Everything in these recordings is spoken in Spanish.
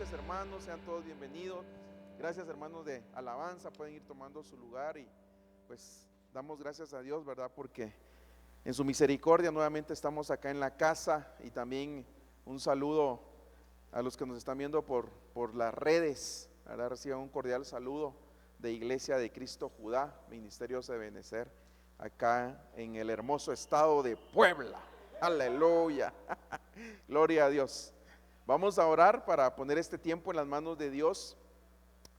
noches, hermanos, sean todos bienvenidos. Gracias, hermanos de alabanza, pueden ir tomando su lugar y pues damos gracias a Dios, ¿verdad? Porque en su misericordia nuevamente estamos acá en la casa, y también un saludo a los que nos están viendo por las redes, ¿verdad? Reciban un cordial saludo de Iglesia de Cristo Judá, Ministerios de Benecer, acá en el hermoso estado de Puebla. Aleluya, gloria a Dios. Vamos a orar para poner este tiempo en las manos de Dios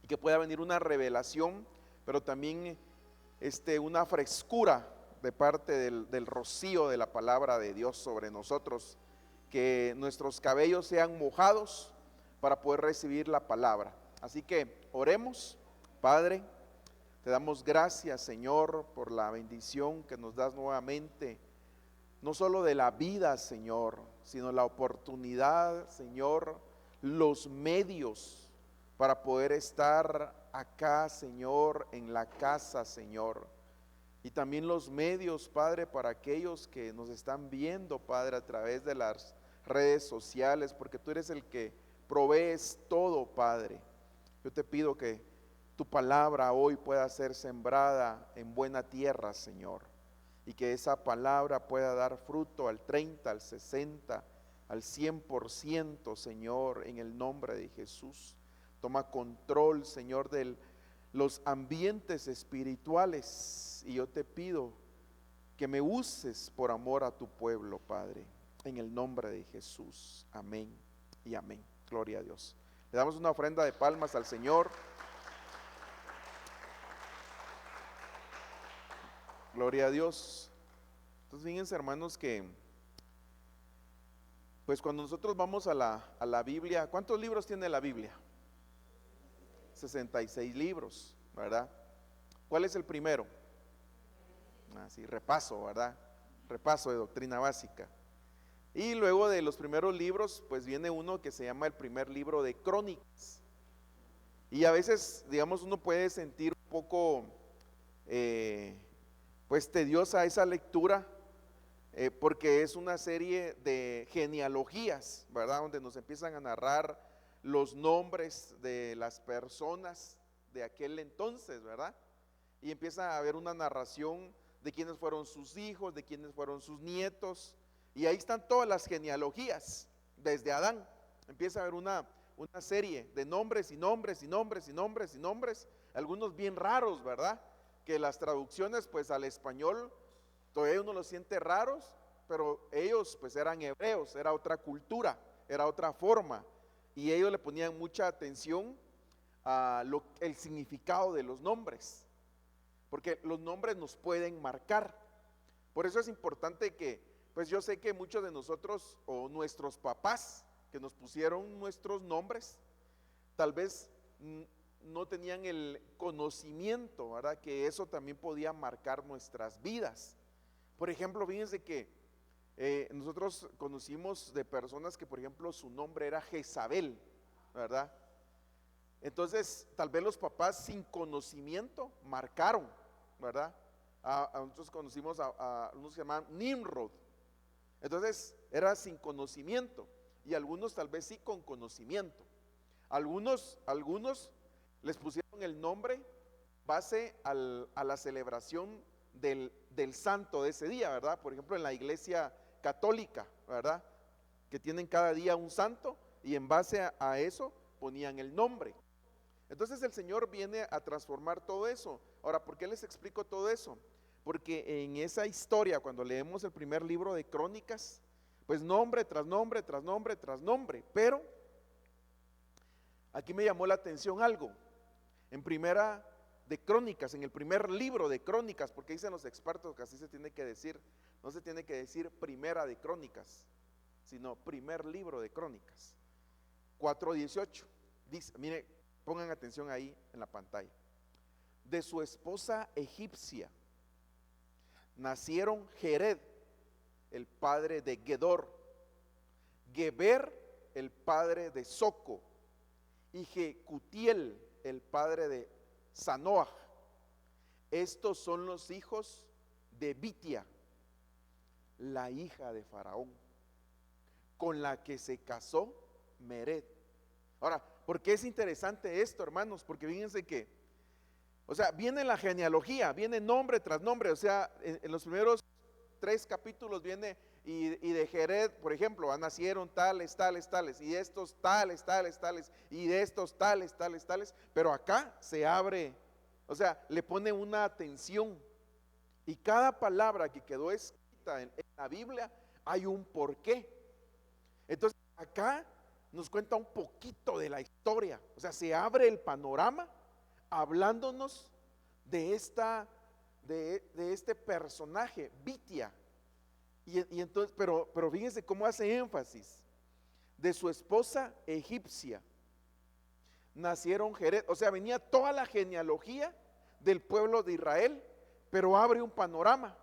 y que pueda venir una revelación, pero también una frescura de parte del rocío de la palabra de Dios sobre nosotros, que nuestros cabellos sean mojados para poder recibir la palabra. Así que oremos. Padre, te damos gracias, Señor, por la bendición que nos das nuevamente, no solo de la vida, Señor, sino la oportunidad, Señor, los medios para poder estar acá, Señor, en la casa, Señor. Y también los medios, Padre, para aquellos que nos están viendo, Padre, a través de las redes sociales, porque tú eres el que provees todo, Padre. Yo te pido que tu palabra hoy pueda ser sembrada en buena tierra, Señor, y que esa palabra pueda dar fruto al 30, al 60, al 100%, Señor, en el nombre de Jesús. Toma control, Señor, de los ambientes espirituales, y yo te pido que me uses por amor a tu pueblo, Padre, en el nombre de Jesús. Amén y amén. Gloria a Dios. Le damos una ofrenda de palmas al Señor. Gloria a Dios. Entonces fíjense, hermanos, que pues cuando nosotros vamos a la Biblia, ¿cuántos libros tiene la Biblia? 66 libros, ¿verdad? ¿Cuál es el primero? Así, repaso, ¿verdad? Repaso de doctrina básica. Y luego de los primeros libros, pues viene uno que se llama el primer libro de Crónicas. Y a veces, digamos, uno puede sentir un poco pues tediosa esa lectura, porque es una serie de genealogías, ¿verdad? Donde nos empiezan a narrar los nombres de las personas de aquel entonces, ¿verdad? Y empieza a haber una narración de quiénes fueron sus hijos, de quiénes fueron sus nietos, y ahí están todas las genealogías, desde Adán. Empieza a haber una serie de nombres y nombres y nombres y nombres y nombres, algunos bien raros, ¿verdad? Que las traducciones pues al español todavía uno los siente raros, pero ellos pues eran hebreos, era otra cultura, era otra forma, y ellos le ponían mucha atención a el significado de los nombres, porque los nombres nos pueden marcar. Por eso es importante que, pues yo sé que muchos de nosotros o nuestros papás que nos pusieron nuestros nombres, tal vez no tenían el conocimiento, ¿verdad? Que eso también podía marcar nuestras vidas. Por ejemplo, fíjense que nosotros conocimos de personas que, por ejemplo, su nombre era Jezabel, ¿verdad? Entonces, tal vez los papás sin conocimiento marcaron, ¿verdad? Nosotros conocimos a unos que se llamaban Nimrod. Entonces, era sin conocimiento, y algunos tal vez sí con conocimiento. Algunos les pusieron el nombre base a la celebración del santo de ese día, ¿verdad? Por ejemplo, en la iglesia católica, ¿verdad? Que tienen cada día un santo, y en base a eso ponían el nombre. Entonces el Señor viene a transformar todo eso. Ahora, ¿por qué les explico todo eso? Porque en esa historia, cuando leemos el primer libro de Crónicas, pues nombre tras nombre, tras nombre, tras nombre, pero aquí me llamó la atención algo. En primera de Crónicas, en el primer libro de Crónicas, porque dicen los expertos que así se tiene que decir, no se tiene que decir primera de Crónicas, sino primer libro de Crónicas, 4:18, dice, mire, pongan atención ahí en la pantalla: de su esposa egipcia nacieron Jered, el padre de Gedor, Geber, el padre de Soco, y Jecutiel, el padre de Sanoah. Estos son los hijos de Bitia, la hija de Faraón, con la que se casó Mered. Ahora, ¿por qué es interesante esto, hermanos? Porque fíjense que, o sea, viene la genealogía, viene nombre tras nombre, o sea, en los primeros 3 capítulos viene y de Jared, por ejemplo, nacieron tales, tales, tales, y de estos tales, tales, tales, y de estos tales, tales, tales, pero acá se abre, o sea, le pone una atención, y cada palabra que quedó escrita en la Biblia hay un porqué. Entonces acá nos cuenta un poquito de la historia, o sea, se abre el panorama hablándonos de este personaje, Bitia. Y entonces, pero fíjense cómo hace énfasis: de su esposa egipcia nacieron Jared, o sea, venía toda la genealogía del pueblo de Israel, pero abre un panorama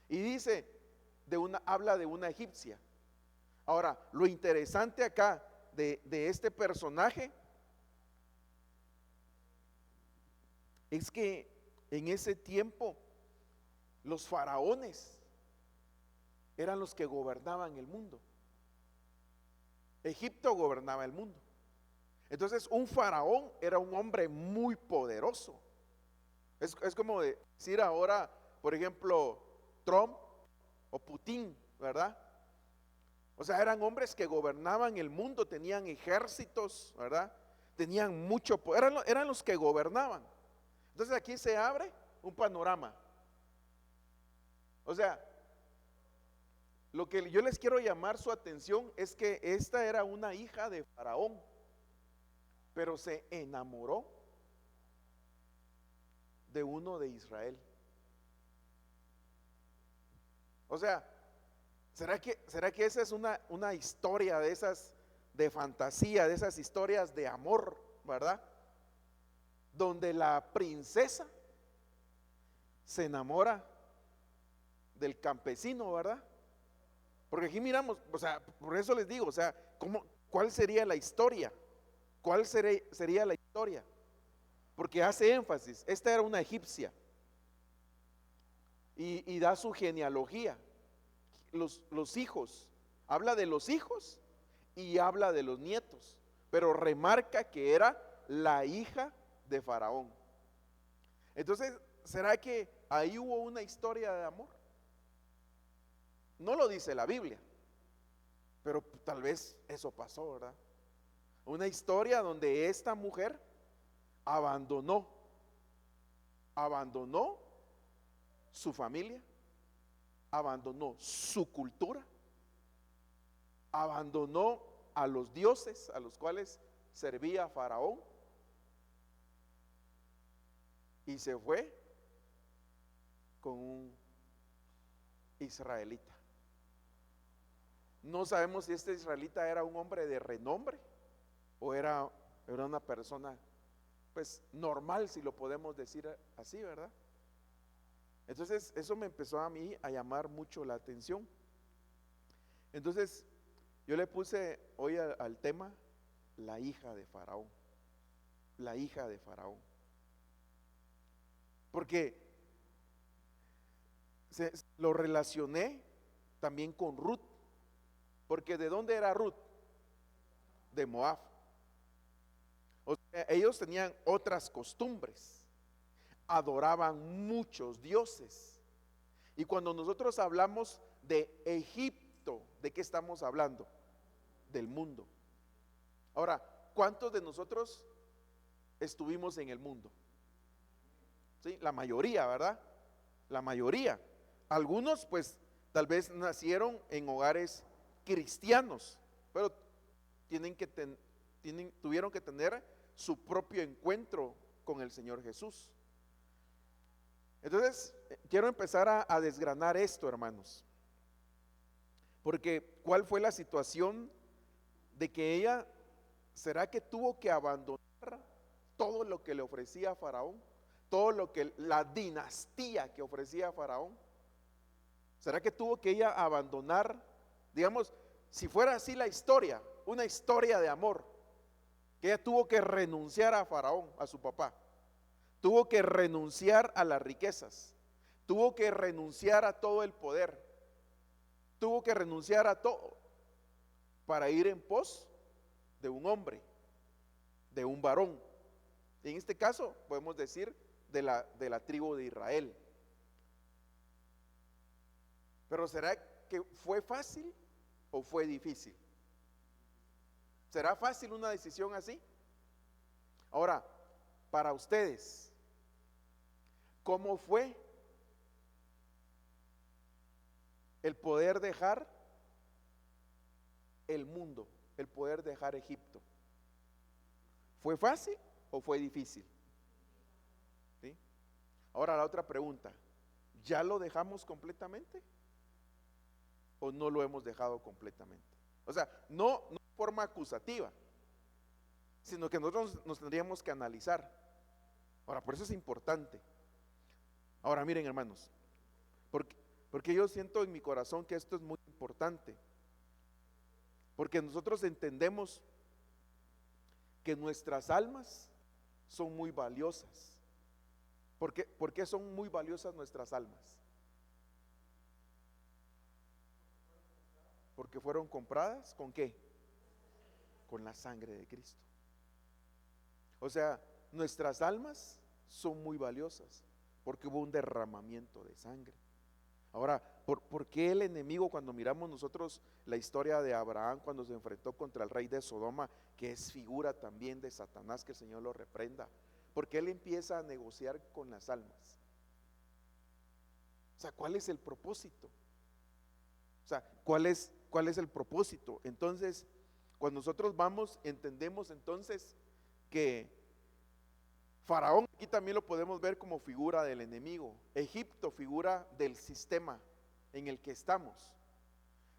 y dice, habla de una egipcia. Ahora, lo interesante acá de este personaje es que en ese tiempo los faraones eran los que gobernaban el mundo. Egipto gobernaba el mundo. Entonces un faraón era un hombre muy poderoso. Es como decir ahora, por ejemplo, Trump o Putin, ¿verdad? O sea, eran hombres que gobernaban el mundo, tenían ejércitos, ¿verdad? Tenían mucho poder, eran los que gobernaban. Entonces aquí se abre un panorama. O sea, lo que yo les quiero llamar su atención es que esta era una hija de Faraón, pero se enamoró de uno de Israel. O sea, ¿será que esa es una historia de esas de fantasía, de esas historias de amor, ¿verdad? Donde la princesa se enamora del campesino, ¿verdad? Porque aquí miramos, o sea, por eso les digo, o sea, ¿cuál sería la historia? ¿Cuál sería la historia? Porque hace énfasis, esta era una egipcia y da su genealogía, los hijos, habla de los hijos y habla de los nietos, pero remarca que era la hija de Faraón. Entonces, ¿será que ahí hubo una historia de amor? No lo dice la Biblia, pero tal vez eso pasó, ¿verdad? Una historia donde esta mujer abandonó su familia, abandonó su cultura, abandonó a los dioses a los cuales servía Faraón y se fue con un israelita. No sabemos si este israelita era un hombre de renombre o era una persona pues normal, si lo podemos decir así, ¿verdad? Entonces eso me empezó a mí a llamar mucho la atención. Entonces yo le puse hoy al tema la hija de Faraón, la hija de Faraón, porque lo relacioné también con Ruth, porque ¿de dónde era Ruth? De Moab. O sea, ellos tenían otras costumbres, adoraban muchos dioses. Y cuando nosotros hablamos de Egipto, ¿de qué estamos hablando? Del mundo. Ahora, ¿cuántos de nosotros estuvimos en el mundo? ¿Sí? La mayoría, ¿verdad? La mayoría. Algunos pues tal vez nacieron en hogares cristianos, pero tuvieron que tener su propio encuentro con el Señor Jesús. Entonces, quiero empezar a desgranar esto, hermanos, porque ¿cuál fue la situación de que ella, será que tuvo que abandonar todo lo que le ofrecía a Faraón? Todo lo que la dinastía que ofrecía a Faraón. ¿Será que tuvo que ella abandonar, digamos, si fuera así la historia, una historia de amor, que ella tuvo que renunciar a Faraón, a su papá, tuvo que renunciar a las riquezas, tuvo que renunciar a todo el poder, tuvo que renunciar a todo para ir en pos de un hombre de un varón. En este caso podemos decir de la tribu de Israel. Pero ¿será que fue fácil o fue difícil? ¿Será fácil una decisión así? Ahora, para ustedes, ¿cómo fue el poder dejar el mundo, el poder dejar Egipto? ¿Fue fácil o fue difícil? ¿Sí? Ahora la otra pregunta, ¿ya lo dejamos completamente o no lo hemos dejado completamente? O sea, no de forma acusativa, sino que nosotros nos tendríamos que analizar. Ahora, por eso es importante. Ahora miren, hermanos, porque yo siento en mi corazón que esto es muy importante, porque nosotros entendemos que nuestras almas son muy valiosas. ¿Por qué son muy valiosas nuestras almas? Porque fueron compradas ¿con qué? Con la sangre de Cristo. O sea, nuestras almas son muy valiosas porque hubo un derramamiento de sangre. Ahora, ¿por qué el enemigo, cuando miramos nosotros la historia de Abraham cuando se enfrentó contra el rey de Sodoma, que es figura también de Satanás, que el Señor lo reprenda? ¿Por qué él empieza a negociar con las almas? O sea, ¿cuál es el propósito? O sea, ¿cuál es el propósito? Entonces, cuando nosotros vamos, entendemos entonces que Faraón, aquí también lo podemos ver como figura del enemigo. Egipto, figura del sistema en el que estamos.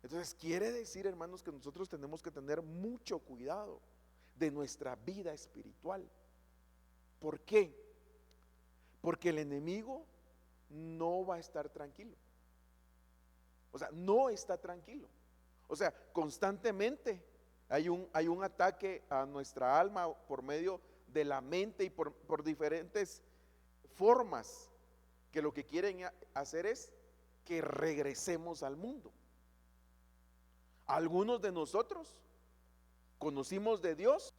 Entonces quiere decir, hermanos, que nosotros tenemos que tener mucho cuidado de nuestra vida espiritual. ¿Por qué? Porque el enemigo no va a estar tranquilo. O sea, no está tranquilo. O sea, constantemente hay un ataque a nuestra alma por medio de la mente y por diferentes formas, que lo que quieren hacer es que regresemos al mundo. Algunos de nosotros conocimos de Dios,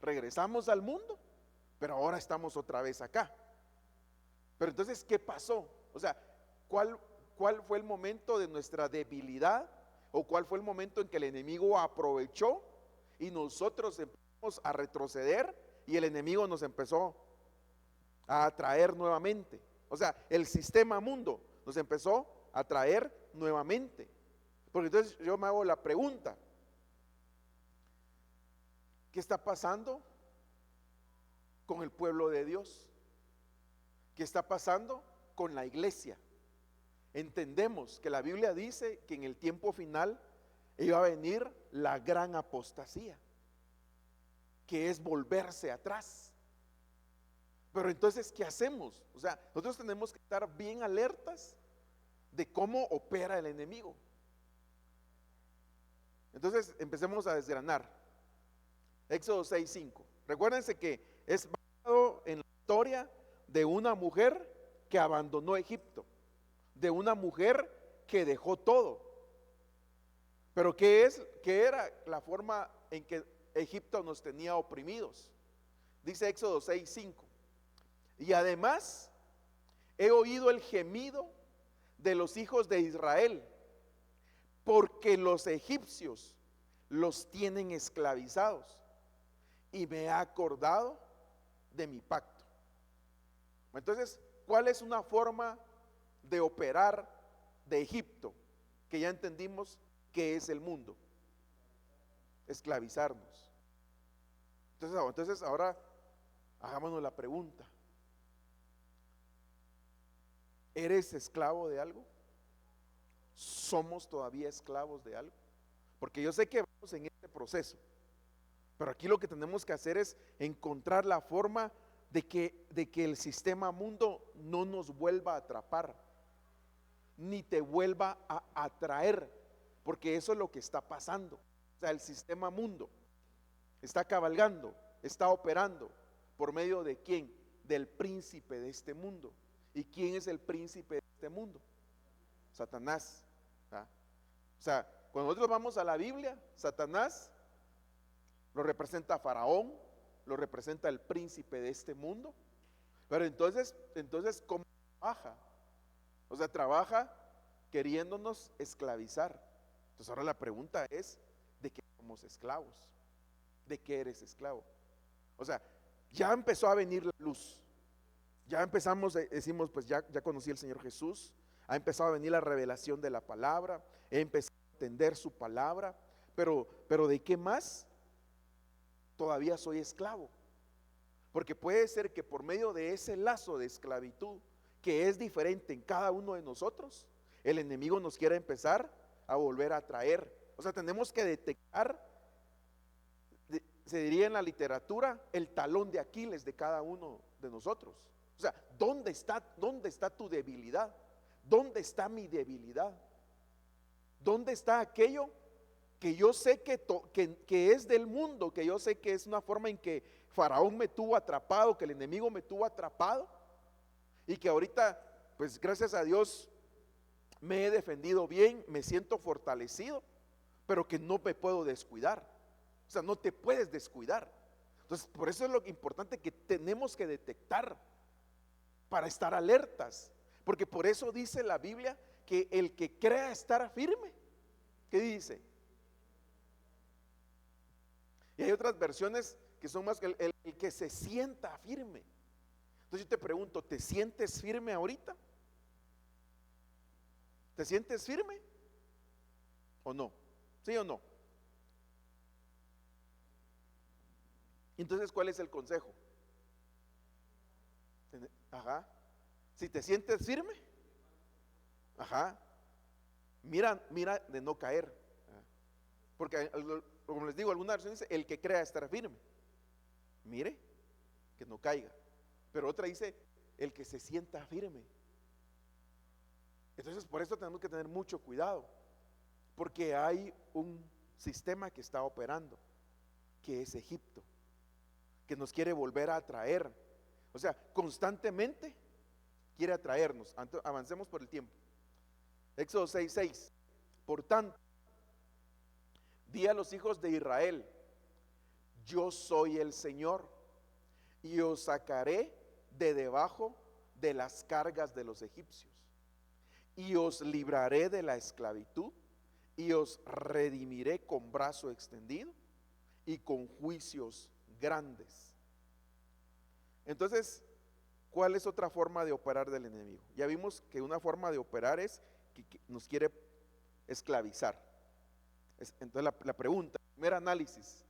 regresamos al mundo, pero ahora estamos otra vez acá. Pero entonces, ¿qué pasó? O sea, ¿cuál fue el momento de nuestra debilidad? ¿O cuál fue el momento en que el enemigo aprovechó y nosotros empezamos a retroceder y el enemigo nos empezó a atraer nuevamente? O sea, el sistema mundo nos empezó a atraer nuevamente. Porque entonces yo me hago la pregunta, ¿qué está pasando con el pueblo de Dios? ¿Qué está pasando con la iglesia? Entendemos que la Biblia dice que en el tiempo final iba a venir la gran apostasía, que es volverse atrás. Pero entonces, ¿qué hacemos? O sea, nosotros tenemos que estar bien alertas de cómo opera el enemigo. Entonces, empecemos a desgranar. Éxodo 6:5. Recuérdense que es basado en la historia de una mujer que abandonó Egipto, de una mujer que dejó todo. Pero ¿qué era la forma en que Egipto nos tenía oprimidos? Dice Éxodo 6:5. Y además he oído el gemido de los hijos de Israel, porque los egipcios los tienen esclavizados, y me he acordado de mi pacto. Entonces, ¿cuál es una forma de operar de Egipto? Que ya entendimos que es el mundo: esclavizarnos. Entonces ahora hagámonos la pregunta: ¿eres esclavo de algo? ¿Somos todavía esclavos de algo? Porque yo sé que vamos en este proceso, pero aquí lo que tenemos que hacer es encontrar la forma de que el sistema mundo no nos vuelva a atrapar, ni te vuelva a atraer, porque eso es lo que está pasando. O sea, el sistema mundo está cabalgando, está operando por medio de ¿quién? Del príncipe de este mundo. ¿Y quién es el príncipe de este mundo? Satanás. O sea, cuando nosotros vamos a la Biblia, Satanás lo representa a Faraón, lo representa el príncipe de este mundo. Pero entonces, ¿cómo trabaja? O sea, trabaja queriéndonos esclavizar. Entonces ahora la pregunta es, ¿de qué somos esclavos? ¿De qué eres esclavo? O sea, ya empezó a venir la luz. Ya empezamos, decimos, pues ya conocí al Señor Jesús. Ha empezado a venir la revelación de la palabra. He empezado a entender su palabra. Pero ¿de qué más? Todavía soy esclavo. Porque puede ser que por medio de ese lazo de esclavitud, que es diferente en cada uno de nosotros, el enemigo nos quiera empezar a volver a traer. O sea, tenemos que detectar, se diría en la literatura, el talón de Aquiles de cada uno de nosotros. O sea, ¿dónde está tu debilidad? ¿Dónde está mi debilidad? ¿Dónde está aquello que yo sé que es del mundo, que yo sé que es una forma en que Faraón me tuvo atrapado, que el enemigo me tuvo atrapado, y que ahorita, pues gracias a Dios, me he defendido bien, me siento fortalecido, pero que no me puedo descuidar? O sea, no te puedes descuidar. Entonces, por eso es lo importante que tenemos que detectar para estar alertas, porque por eso dice la Biblia que el que crea estar firme, ¿qué dice? Y hay otras versiones que son más que el que se sienta firme. Entonces yo te pregunto, ¿te sientes firme ahorita? ¿Te sientes firme o no? ¿Sí o no? Entonces, ¿cuál es el consejo? Ajá. Si te sientes firme, ajá, mira de no caer. Porque como les digo, alguna versión dice el que crea estar firme, mire que no caiga. Pero otra dice el que se sienta firme. Entonces por eso tenemos que tener mucho cuidado, porque hay un sistema que está operando, que es Egipto, que nos quiere volver a atraer. O sea, constantemente quiere atraernos. Avancemos por el tiempo. Éxodo 6:6. Por tanto, di a los hijos de Israel: yo soy el Señor, y os sacaré de debajo de las cargas de los egipcios, y os libraré de la esclavitud, y os redimiré con brazo extendido y con juicios grandes. Entonces, ¿cuál es otra forma de operar del enemigo? Ya vimos que una forma de operar es que nos quiere esclavizar. Entonces la pregunta, primer análisis,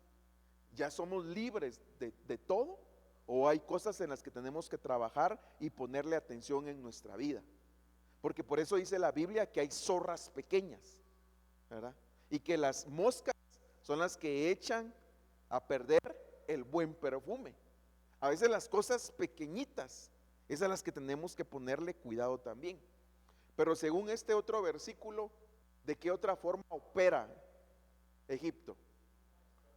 ¿ya somos libres de todo? ¿O hay cosas en las que tenemos que trabajar y ponerle atención en nuestra vida? Porque por eso dice la Biblia que hay zorras pequeñas, ¿verdad? Y que las moscas son las que echan a perder el buen perfume. A veces las cosas pequeñitas es a las que tenemos que ponerle cuidado también. Pero según este otro versículo, ¿de qué otra forma opera Egipto?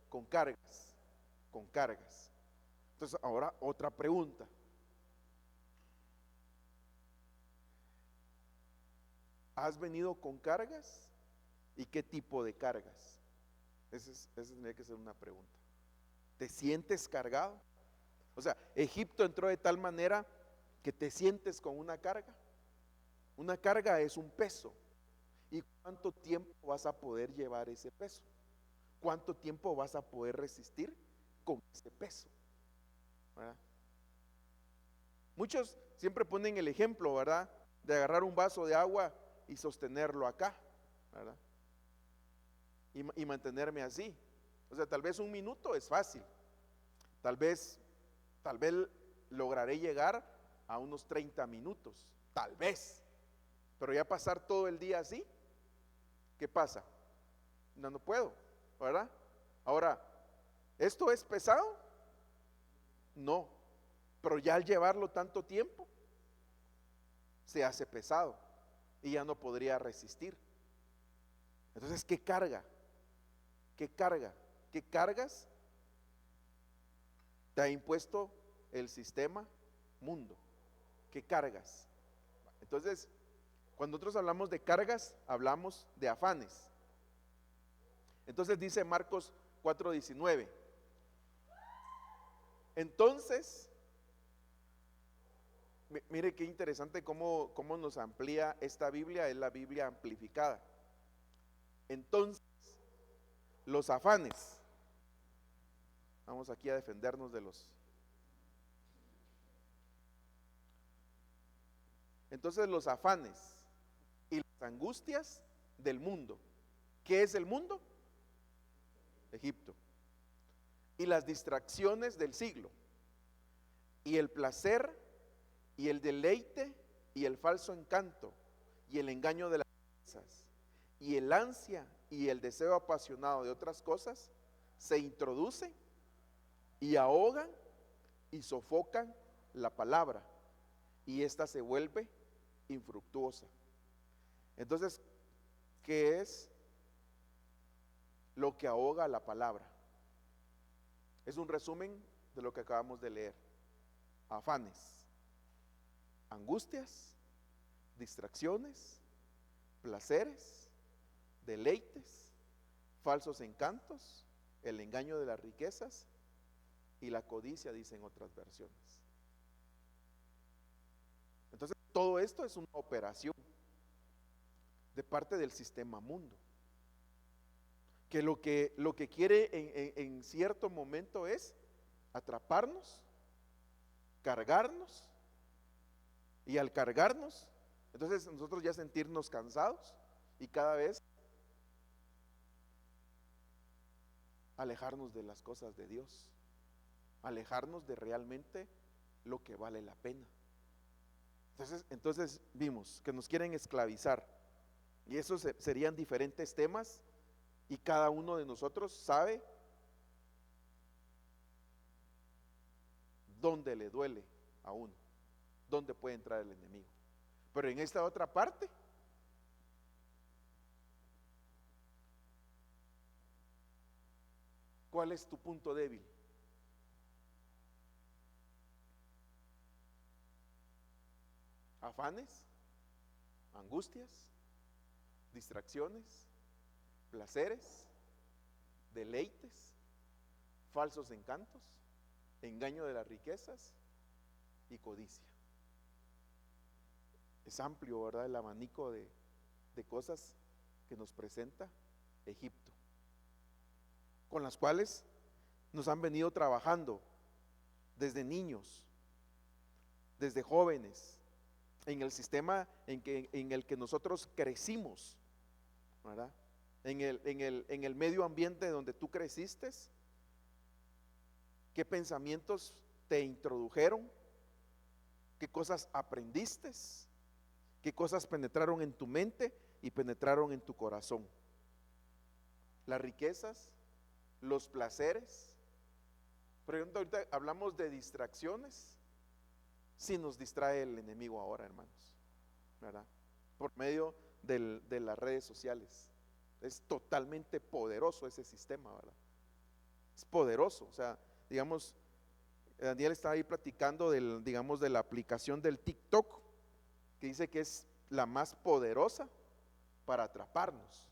Con cargas, con cargas. Entonces ahora otra pregunta. ¿Has venido con cargas? ¿Y qué tipo de cargas? Esa tendría que ser una pregunta. ¿Te sientes cargado? O sea, Egipto entró de tal manera que te sientes con una carga. Una carga es un peso. ¿Y cuánto tiempo vas a poder llevar ese peso? ¿Cuánto tiempo vas a poder resistir con ese peso? ¿Verdad? Muchos siempre ponen el ejemplo, ¿verdad?, de agarrar un vaso de agua y sostenerlo acá, ¿verdad? Y mantenerme así. O sea, tal vez un minuto es fácil. Tal vez lograré llegar a unos 30 minutos, tal vez. Pero ya pasar todo el día así, ¿qué pasa? No puedo, ¿verdad? Ahora, ¿esto es pesado? No, pero ya al llevarlo tanto tiempo, se hace pesado y ya no podría resistir. Entonces, ¿qué carga? ¿Qué carga? ¿Qué cargas te ha impuesto el sistema mundo? ¿Qué cargas? Entonces, cuando nosotros hablamos de cargas, hablamos de afanes. Entonces dice Marcos 4:19: Entonces, mire qué interesante cómo nos amplía esta Biblia, es la Biblia amplificada. Entonces, los afanes, vamos aquí a defendernos de los... Entonces, los afanes y las angustias del mundo. ¿Qué es el mundo? Egipto. Y las distracciones del siglo, y el placer, y el deleite, y el falso encanto, y el engaño de las cosas, y el ansia, y el deseo apasionado de otras cosas, se introducen y ahogan y sofocan la palabra, y ésta se vuelve infructuosa. Entonces, ¿qué es lo que ahoga la palabra? Es un resumen de lo que acabamos de leer. Afanes, angustias, distracciones, placeres, deleites, falsos encantos, el engaño de las riquezas y la codicia, dicen otras versiones. Entonces, todo esto es una operación de parte del sistema mundo, que lo que quiere en cierto momento es atraparnos, cargarnos, y al cargarnos, entonces nosotros ya sentirnos cansados y cada vez alejarnos de las cosas de Dios, alejarnos de realmente lo que vale la pena. Entonces vimos que nos quieren esclavizar, y esos serían diferentes temas, y cada uno de nosotros sabe dónde le duele a uno, dónde puede entrar el enemigo. Pero en esta otra parte, ¿cuál es tu punto débil? Afanes, angustias, distracciones, placeres, deleites, falsos encantos, engaño de las riquezas y codicia. Es amplio, ¿verdad?, el abanico de cosas que nos presenta Egipto, con las cuales nos han venido trabajando desde niños, desde jóvenes, en el sistema en el que nosotros crecimos, ¿verdad? En el medio ambiente donde tú creciste, qué pensamientos te introdujeron, qué cosas aprendiste, qué cosas penetraron en tu mente y penetraron en tu corazón. Las riquezas, los placeres. Por ejemplo, ahorita hablamos de distracciones. Si nos distrae el enemigo ahora, hermanos, ¿verdad? Por medio de las redes sociales. Es totalmente poderoso ese sistema, ¿verdad? Es poderoso. O sea, digamos, Daniel estaba ahí platicando de la aplicación del TikTok, que dice que es la más poderosa para atraparnos,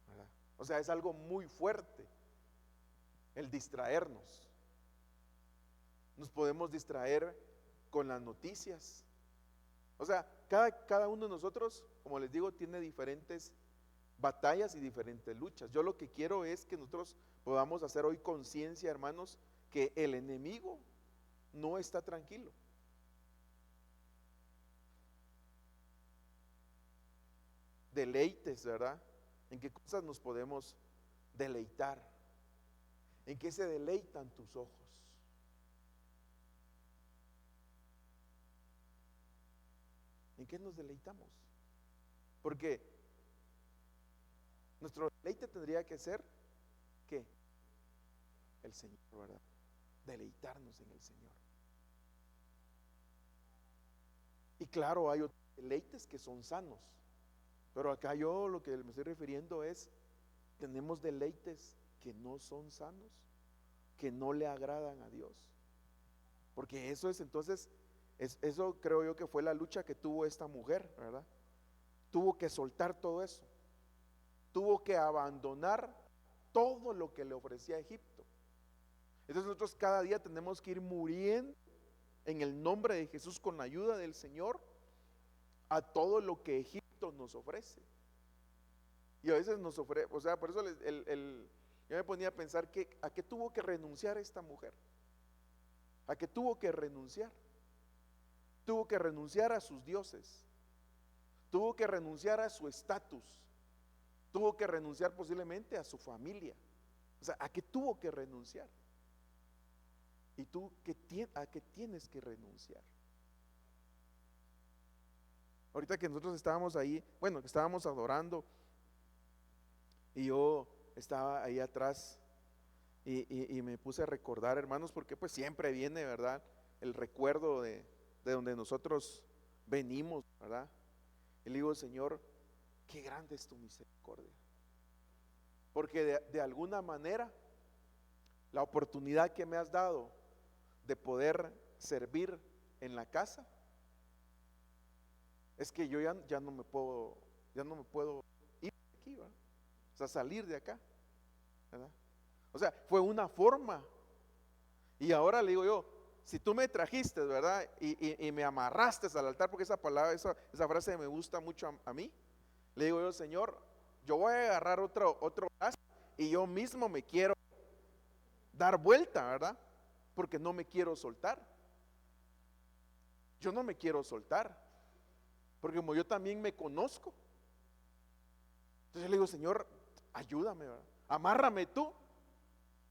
¿verdad? O sea, es algo muy fuerte el distraernos. Nos podemos distraer con las noticias. O sea, cada uno de nosotros, como les digo, tiene diferentes batallas y diferentes luchas. Yo lo que quiero es que nosotros podamos hacer hoy conciencia, hermanos, que el enemigo no está tranquilo. Deleites, ¿verdad? ¿En qué cosas nos podemos deleitar? ¿En qué se deleitan tus ojos? ¿En qué nos deleitamos? Porque nuestro deleite tendría que ser, ¿qué? El Señor, ¿verdad? Deleitarnos en el Señor. Y claro, hay otros deleites que son sanos, pero acá yo lo que me estoy refiriendo es, tenemos deleites que no son sanos, que no le agradan a Dios. Porque eso es entonces, eso creo yo que fue la lucha que tuvo esta mujer, ¿verdad? Tuvo que soltar todo eso. Tuvo que abandonar todo lo que le ofrecía Egipto. Entonces nosotros cada día tenemos que ir muriendo en el nombre de Jesús, con la ayuda del Señor, a todo lo que Egipto nos ofrece. Y a veces nos ofrece, o sea, por eso yo me ponía a pensar a qué tuvo que renunciar esta mujer. ¿A qué tuvo que renunciar? Tuvo que renunciar a sus dioses, tuvo que renunciar a su estatus, tuvo que renunciar posiblemente a su familia. O sea, ¿a qué tuvo que renunciar? ¿Y tú a qué tienes que renunciar? Ahorita que nosotros estábamos ahí, bueno, que estábamos adorando, y yo estaba ahí atrás y me puse a recordar, hermanos, porque pues siempre viene, ¿verdad?, el recuerdo de donde nosotros venimos, ¿verdad? Y le digo, Señor, qué grande es tu misericordia. Porque de alguna manera, la oportunidad que me has dado de poder servir en la casa, es que yo ya no me puedo ir de aquí, ¿verdad? O sea, salir de acá, ¿verdad? O sea, fue una forma. Y ahora le digo yo, si tú me trajiste, ¿verdad?, y me amarraste al altar, porque esa palabra, esa frase me gusta mucho a mí. Le digo yo, Señor, yo voy a agarrar otro brazo y yo mismo me quiero dar vuelta, ¿verdad? Porque no me quiero soltar. Yo no me quiero soltar, porque como yo también me conozco. Entonces le digo, Señor, ayúdame, ¿verdad? Amárrame tú.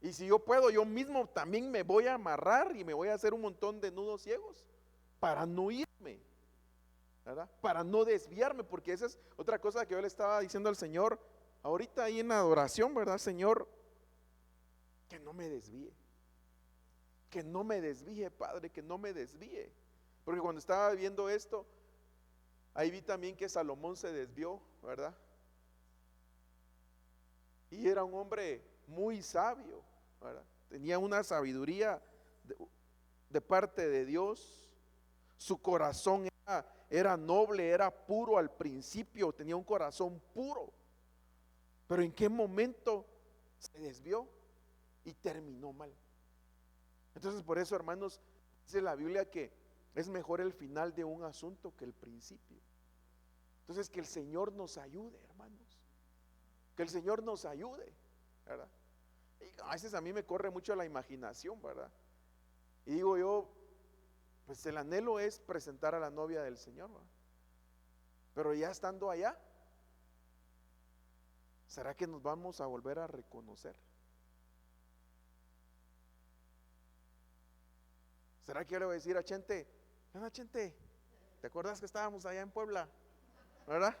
Y si yo puedo, yo mismo también me voy a amarrar y me voy a hacer un montón de nudos ciegos para no irme, ¿verdad? Para no desviarme, porque esa es otra cosa que yo le estaba diciendo al Señor ahorita ahí en la adoración, ¿verdad? Señor, que no me desvíe, Padre, que no me desvíe. Porque cuando estaba viendo esto, ahí vi también que Salomón se desvió, ¿verdad? Y era un hombre muy sabio, ¿verdad? Tenía una sabiduría de parte de Dios. Su corazón era noble, era puro al principio, tenía un corazón puro. Pero ¿en qué momento se desvió y terminó mal? Entonces, por eso, hermanos, dice la Biblia que es mejor el final de un asunto que el principio. Entonces, que el Señor nos ayude, hermanos. Que el Señor nos ayude, ¿verdad? Y a veces a mí me corre mucho la imaginación, ¿verdad? Y digo yo, pues el anhelo es presentar a la novia del Señor, ¿verdad? Pero ya estando allá, ¿será que nos vamos a volver a reconocer? ¿Será que yo le voy a decir a Chente, no, Chente, ¿te acuerdas que estábamos allá en Puebla? ¿Verdad?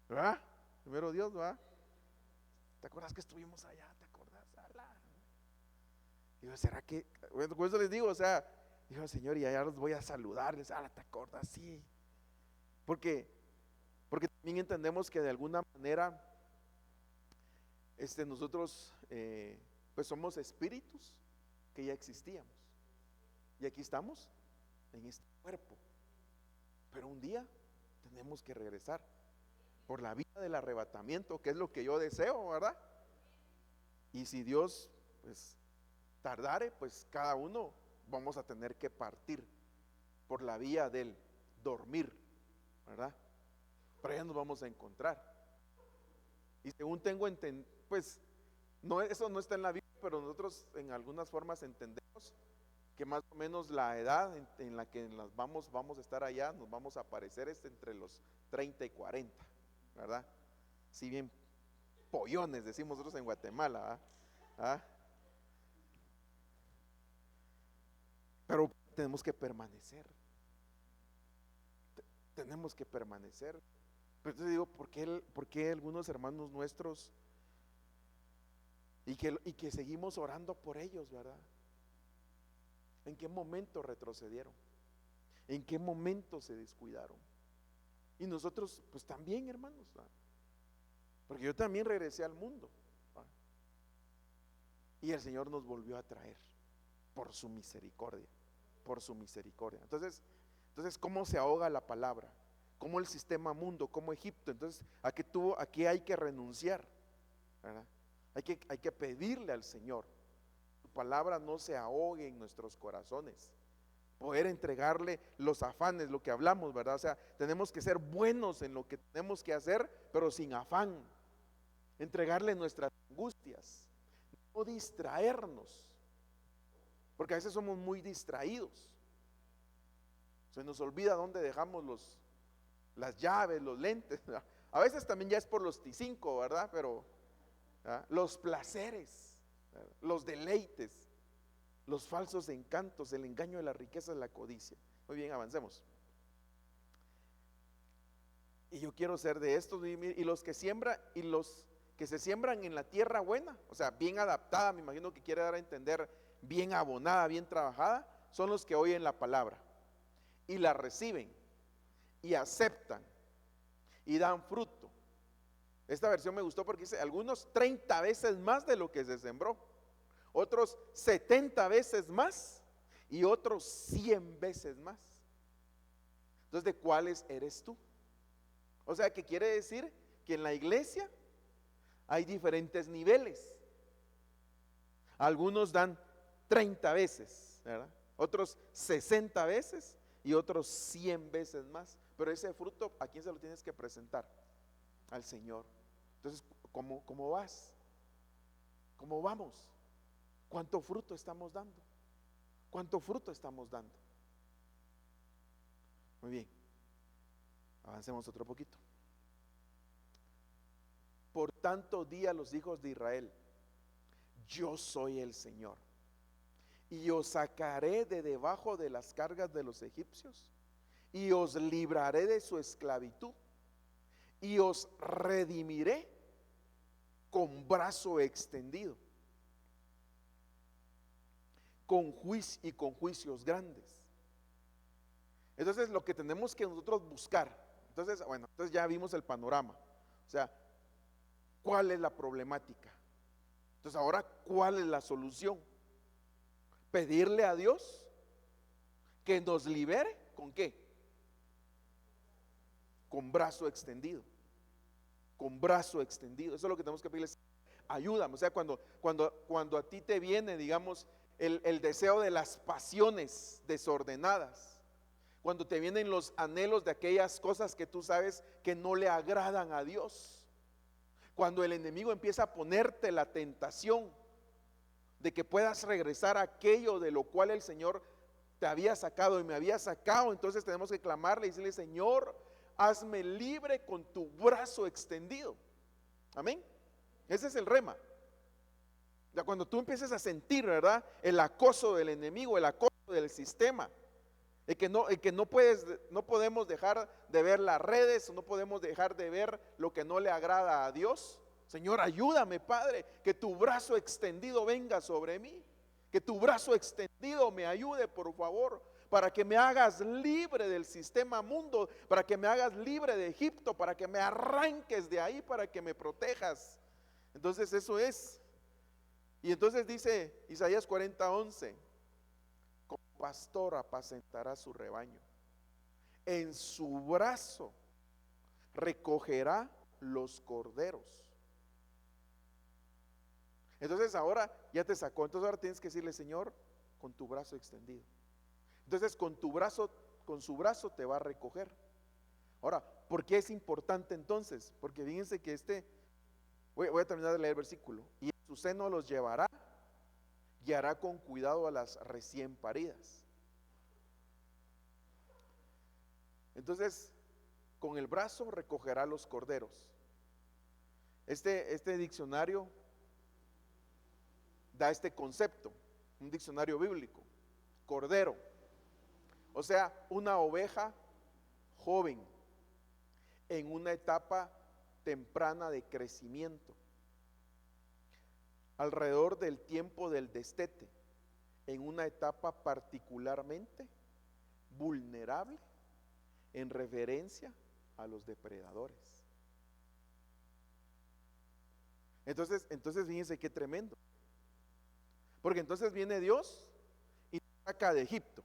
¿Verdad? Primero Dios, ¿verdad? ¿Te acuerdas que estuvimos allá? ¿Te acuerdas? Digo, ¿será que? Bueno, por eso les digo, o sea, digo, Señor, y allá los voy a saludarles. ¿Te acuerdas? Sí. Porque también entendemos que de alguna manera nosotros pues somos espíritus que ya existíamos. Y aquí estamos en este cuerpo. Pero un día tenemos que regresar por la vía del arrebatamiento, que es lo que yo deseo, ¿verdad? Y si Dios pues tardare, pues cada uno vamos a tener que partir por la vía del dormir, ¿verdad? Pero allá nos vamos a encontrar. Y según tengo entendido, pues no, eso no está en la Biblia, pero nosotros en algunas formas entendemos que más o menos la edad en la que vamos a estar allá, nos vamos a aparecer entre los 30 y 40, ¿verdad? Si bien pollones decimos nosotros en Guatemala, ¿verdad? ¿Ah? Pero tenemos que permanecer. Tenemos que permanecer. Pero entonces digo, ¿por qué algunos hermanos nuestros y que seguimos orando por ellos, ¿verdad? ¿En qué momento retrocedieron? ¿En qué momento se descuidaron? Y nosotros, pues también, hermanos, ¿verdad? Porque yo también regresé al mundo, ¿verdad? Y el Señor nos volvió a traer por su misericordia, por su misericordia. Entonces, ¿cómo se ahoga la palabra? ¿Cómo el sistema mundo? ¿Cómo Egipto? Entonces, aquí hay que renunciar, ¿verdad? Hay que pedirle al Señor. Su palabra no se ahogue en nuestros corazones. Poder entregarle los afanes, lo que hablamos, ¿verdad? O sea, tenemos que ser buenos en lo que tenemos que hacer, pero sin afán. Entregarle nuestras angustias, no distraernos, porque a veces somos muy distraídos. Se nos olvida dónde dejamos las llaves, los lentes, ¿verdad? A veces también ya es por los T5, ¿verdad? Pero ¿verdad? Los placeres, ¿verdad? Los deleites, los falsos encantos, el engaño de la riqueza y la codicia. Muy bien, avancemos. Y yo quiero ser de estos, y los que siembran, y los que se siembran en la tierra buena, o sea, bien adaptada, me imagino que quiere dar a entender, bien abonada, bien trabajada, son los que oyen la palabra y la reciben y aceptan y dan fruto. Esta versión me gustó porque dice algunos 30 veces más de lo que se sembró, otros 70 veces más y otros 100 veces más. Entonces, ¿de cuáles eres tú? O sea, que quiere decir que en la iglesia hay diferentes niveles. Algunos dan 30 veces, ¿verdad? Otros 60 veces y otros 100 veces más. Pero ese fruto, ¿a quién se lo tienes que presentar? Al Señor. Entonces, ¿cómo vas? ¿Cómo vamos? ¿Cuánto fruto estamos dando? ¿Cuánto fruto estamos dando? Muy bien. Avancemos otro poquito. Por tanto, di a los hijos de Israel: yo soy el Señor, y os sacaré de debajo de las cargas de los egipcios, y os libraré de su esclavitud, y os redimiré con brazo extendido, con juicio y con juicios grandes. Entonces, lo que tenemos que nosotros buscar, entonces ya vimos el panorama, o sea, ¿cuál es la problemática? Entonces, ahora, ¿cuál es la solución? Pedirle a Dios que nos libere. ¿Con qué? Con brazo extendido. Con brazo extendido. Eso es lo que tenemos que pedirle. Ayúdame. O sea, cuando a ti te viene, digamos, el deseo de las pasiones desordenadas, cuando te vienen los anhelos de aquellas cosas que tú sabes que no le agradan a Dios, cuando el enemigo empieza a ponerte la tentación de que puedas regresar a aquello de lo cual el Señor te había sacado y me había sacado, entonces tenemos que clamarle y decirle: Señor, hazme libre con tu brazo extendido. Amén. Ese es el rema. Ya cuando tú empieces a sentir, ¿verdad?, el acoso del enemigo, el acoso del sistema, el que no podemos dejar de ver las redes, no podemos dejar de ver lo que no le agrada a Dios. Señor, ayúdame, Padre, que tu brazo extendido venga sobre mí, que tu brazo extendido me ayude, por favor, para que me hagas libre del sistema mundo, para que me hagas libre de Egipto, para que me arranques de ahí, para que me protejas. Entonces eso es. Y entonces dice Isaías 40:11: como pastor apacentará su rebaño, en su brazo recogerá los corderos. Entonces ahora ya te sacó, entonces ahora tienes que decirle: Señor, con tu brazo extendido. Entonces con su brazo te va a recoger. Ahora, ¿por qué es importante entonces? Porque fíjense que voy a terminar de leer el versículo. Y en su seno los llevará, guiará con cuidado a las recién paridas. Entonces, con el brazo recogerá los corderos. Este diccionario da este concepto, un diccionario bíblico: cordero, o sea, una oveja joven en una etapa temprana de crecimiento, alrededor del tiempo del destete, en una etapa particularmente vulnerable en referencia a los depredadores. Entonces fíjense qué tremendo. Porque entonces viene Dios y nos saca de Egipto.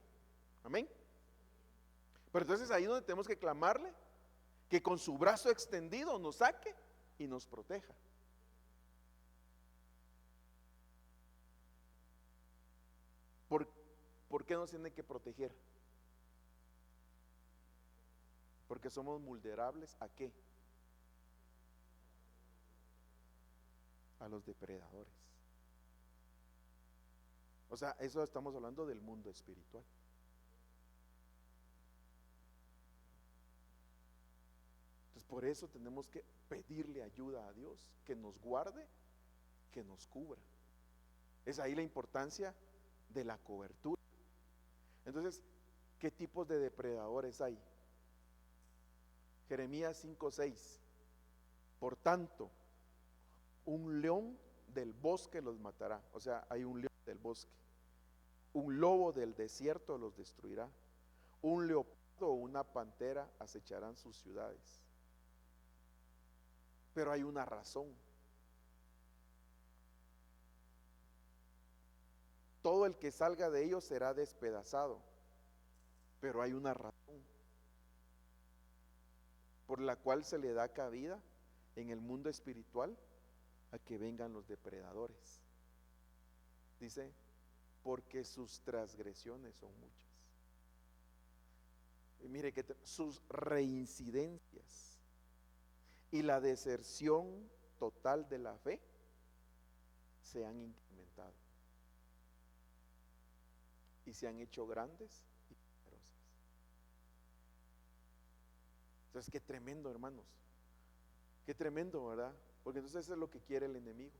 Amén. Pero entonces ahí es donde tenemos que clamarle que con su brazo extendido nos saque y nos proteja. ¿Por, por qué nos tiene que proteger? Porque somos vulnerables ¿a qué? A los depredadores. O sea, eso estamos hablando del mundo espiritual. Entonces, por eso tenemos que pedirle ayuda a Dios, que nos guarde, que nos cubra. Es ahí la importancia de la cobertura. Entonces, ¿qué tipos de depredadores hay? Jeremías 5:6. Por tanto, un león del bosque los matará. O sea, hay un león del bosque. Un lobo del desierto los destruirá. Un leopardo o una pantera acecharán sus ciudades. Pero hay una razón. Todo el que salga de ellos será despedazado. Pero hay una razón por la cual se le da cabida en el mundo espiritual a que vengan los depredadores. Dice, porque sus transgresiones son muchas. Y mire que sus reincidencias y la deserción total de la fe se han incrementado y se han hecho grandes y poderosas. Entonces, qué tremendo, hermanos, qué tremendo, ¿verdad? Porque entonces eso es lo que quiere el enemigo,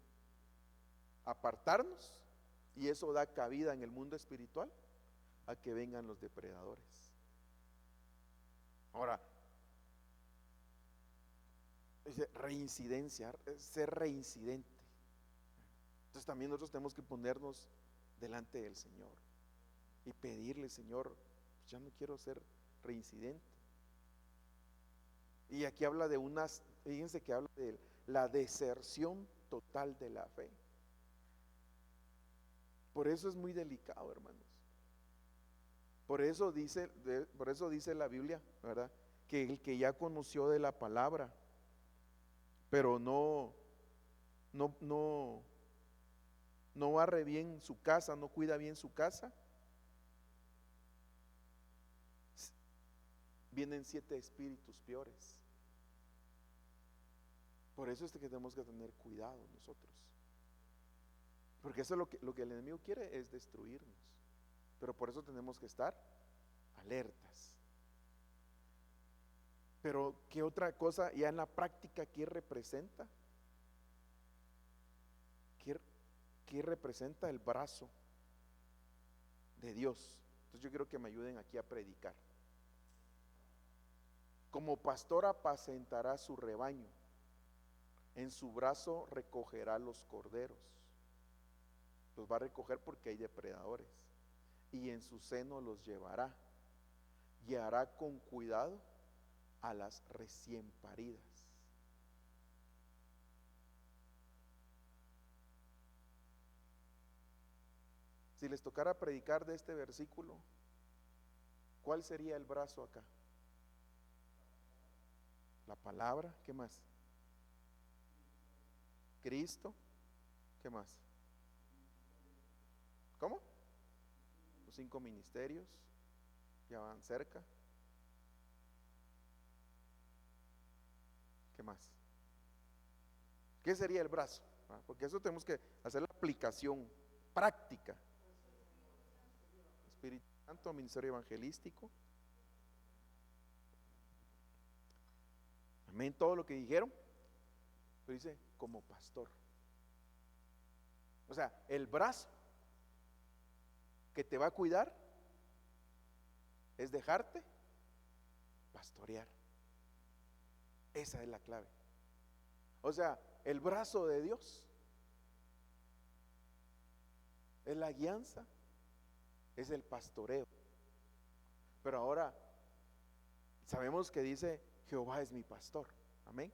apartarnos, y eso da cabida en el mundo espiritual a que vengan los depredadores. Ahora, dice reincidencia, ser reincidente. Entonces también nosotros tenemos que ponernos delante del Señor y pedirle, Señor, pues ya no quiero ser reincidente. Y aquí habla de unas, fíjense que habla de la deserción total de la fe. Por eso es muy delicado, hermanos. Por eso dice la Biblia, ¿verdad? Que el que ya conoció de la palabra, pero no barre bien su casa, no cuida bien su casa, vienen 7 espíritus peores. Por eso es que tenemos que tener cuidado nosotros, porque eso es lo que el enemigo quiere, es destruirnos. Pero por eso tenemos que estar alertas. Pero ¿qué otra cosa ya en la práctica qué representa? ¿Qué representa el brazo de Dios? Entonces yo quiero que me ayuden aquí a predicar. Como pastor apacentará su rebaño, en su brazo recogerá los corderos. Los va a recoger porque hay depredadores, y en su seno los llevará, guiará con cuidado a las recién paridas. Si les tocara predicar de este versículo, ¿cuál sería el brazo acá? La palabra, ¿qué más? Cristo, ¿qué más? ¿Cómo? Los 5 ministerios, ya van cerca. ¿Qué más? ¿Qué sería el brazo? Porque eso tenemos que hacer la aplicación práctica. Espíritu Santo, ministerio evangelístico. Amén, todo lo que dijeron. Pero dice, como pastor. O sea, el brazo que te va a cuidar es dejarte pastorear. Esa es la clave. O sea, el brazo de Dios es la guianza, es el pastoreo. Pero ahora sabemos que dice, Jehová es mi pastor. Amén.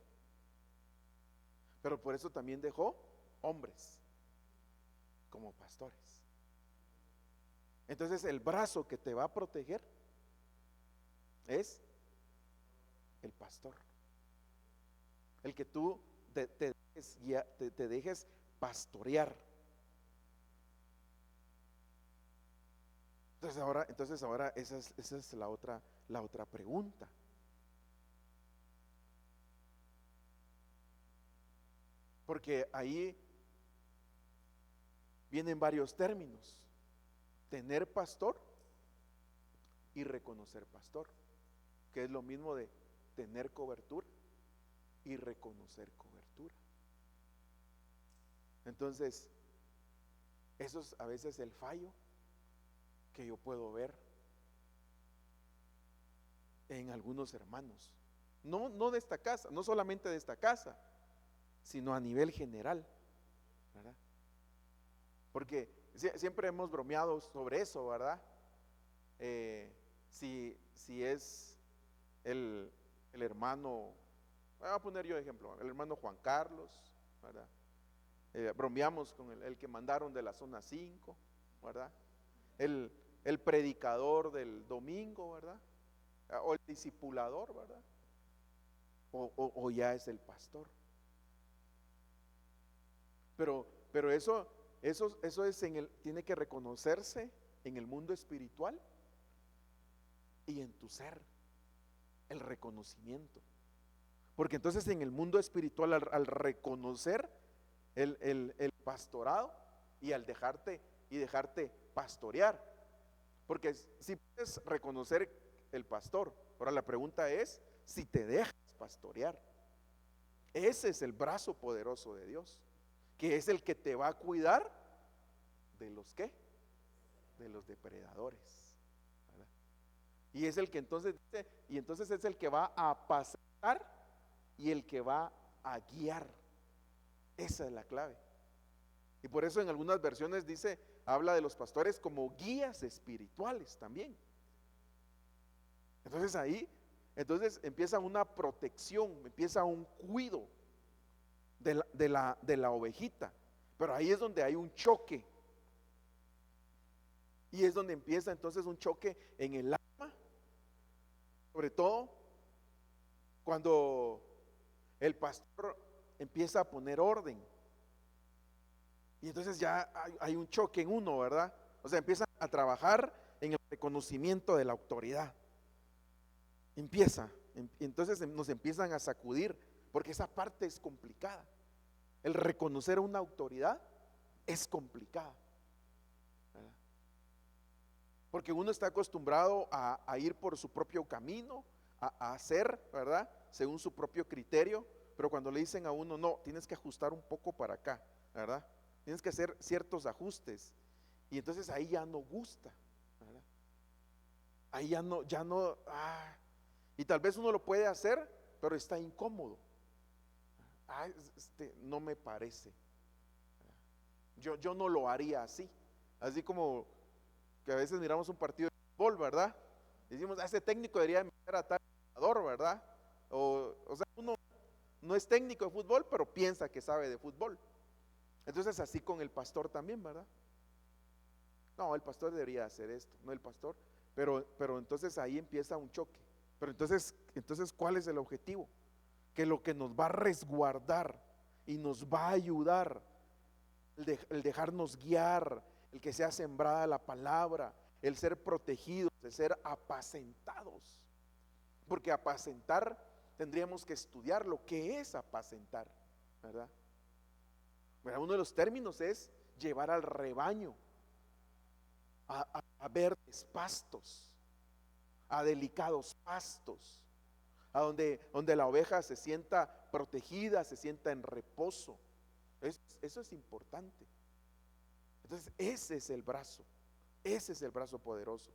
Pero por eso también dejó hombres como pastores. Entonces el brazo que te va a proteger es el pastor. El que tú te dejes pastorear. Entonces ahora esa es la otra pregunta. Porque ahí vienen varios términos: tener pastor y reconocer pastor, que es lo mismo de tener cobertura y reconocer cobertura. Entonces, eso es a veces el fallo que yo puedo ver en algunos hermanos, no de esta casa, no solamente de esta casa, sino a nivel general, ¿verdad? Porque siempre hemos bromeado sobre eso, ¿verdad? Si es el hermano, voy a poner yo de ejemplo, el hermano Juan Carlos, ¿verdad? Bromeamos con el que mandaron de la zona 5, ¿verdad? El predicador del domingo, ¿verdad? O el discipulador, ¿verdad? O ya es el pastor. Pero eso es tiene que reconocerse en el mundo espiritual y en tu ser, el reconocimiento. Porque entonces en el mundo espiritual, al reconocer el pastorado y al dejarte pastorear, porque si puedes reconocer el pastor, ahora la pregunta es si te dejas pastorear. Ese es el brazo poderoso de Dios, que es el que te va a cuidar de los ¿qué? De los depredadores, ¿verdad? Y es el que entonces es el que va a apacentar y el que va a guiar. Esa es la clave. Y por eso en algunas versiones habla de los pastores como guías espirituales también. Entonces ahí empieza una protección, empieza un cuido de la ovejita. Pero ahí es donde hay un choque. Y es donde empieza entonces un choque en el alma, sobre todo cuando el pastor empieza a poner orden. Y entonces ya hay un choque en uno, ¿verdad? O sea, empieza a trabajar en el reconocimiento de la autoridad. Entonces nos empiezan a sacudir, porque esa parte es complicada. El reconocer una autoridad es complicada, ¿verdad? Porque uno está acostumbrado a ir por su propio camino, a hacer, ¿verdad? Según su propio criterio, pero cuando le dicen a uno, no, tienes que ajustar un poco para acá, ¿verdad? Tienes que hacer ciertos ajustes. Y entonces ahí ya no gusta, ¿verdad? Ahí ya no, y tal vez uno lo puede hacer, pero está incómodo. No me parece. Yo no lo haría así. Así como que a veces miramos un partido de fútbol, ¿verdad? Y decimos, ese técnico debería meter a tal jugador, ¿verdad? O sea, uno no es técnico de fútbol, pero piensa que sabe de fútbol. Entonces así con el pastor también, ¿verdad? No, el pastor debería hacer esto, no el pastor. Pero entonces ahí empieza un choque. Pero entonces, ¿cuál es el objetivo? Que lo que nos va a resguardar y nos va a ayudar, el dejarnos guiar, el que sea sembrada la palabra, el ser protegidos, el ser apacentados. Porque apacentar, tendríamos que estudiar lo que es apacentar, ¿verdad? Uno de los términos es llevar al rebaño a verdes pastos, a delicados pastos, a donde la oveja se sienta protegida, se sienta en reposo. Eso es importante. Entonces ese es el brazo poderoso.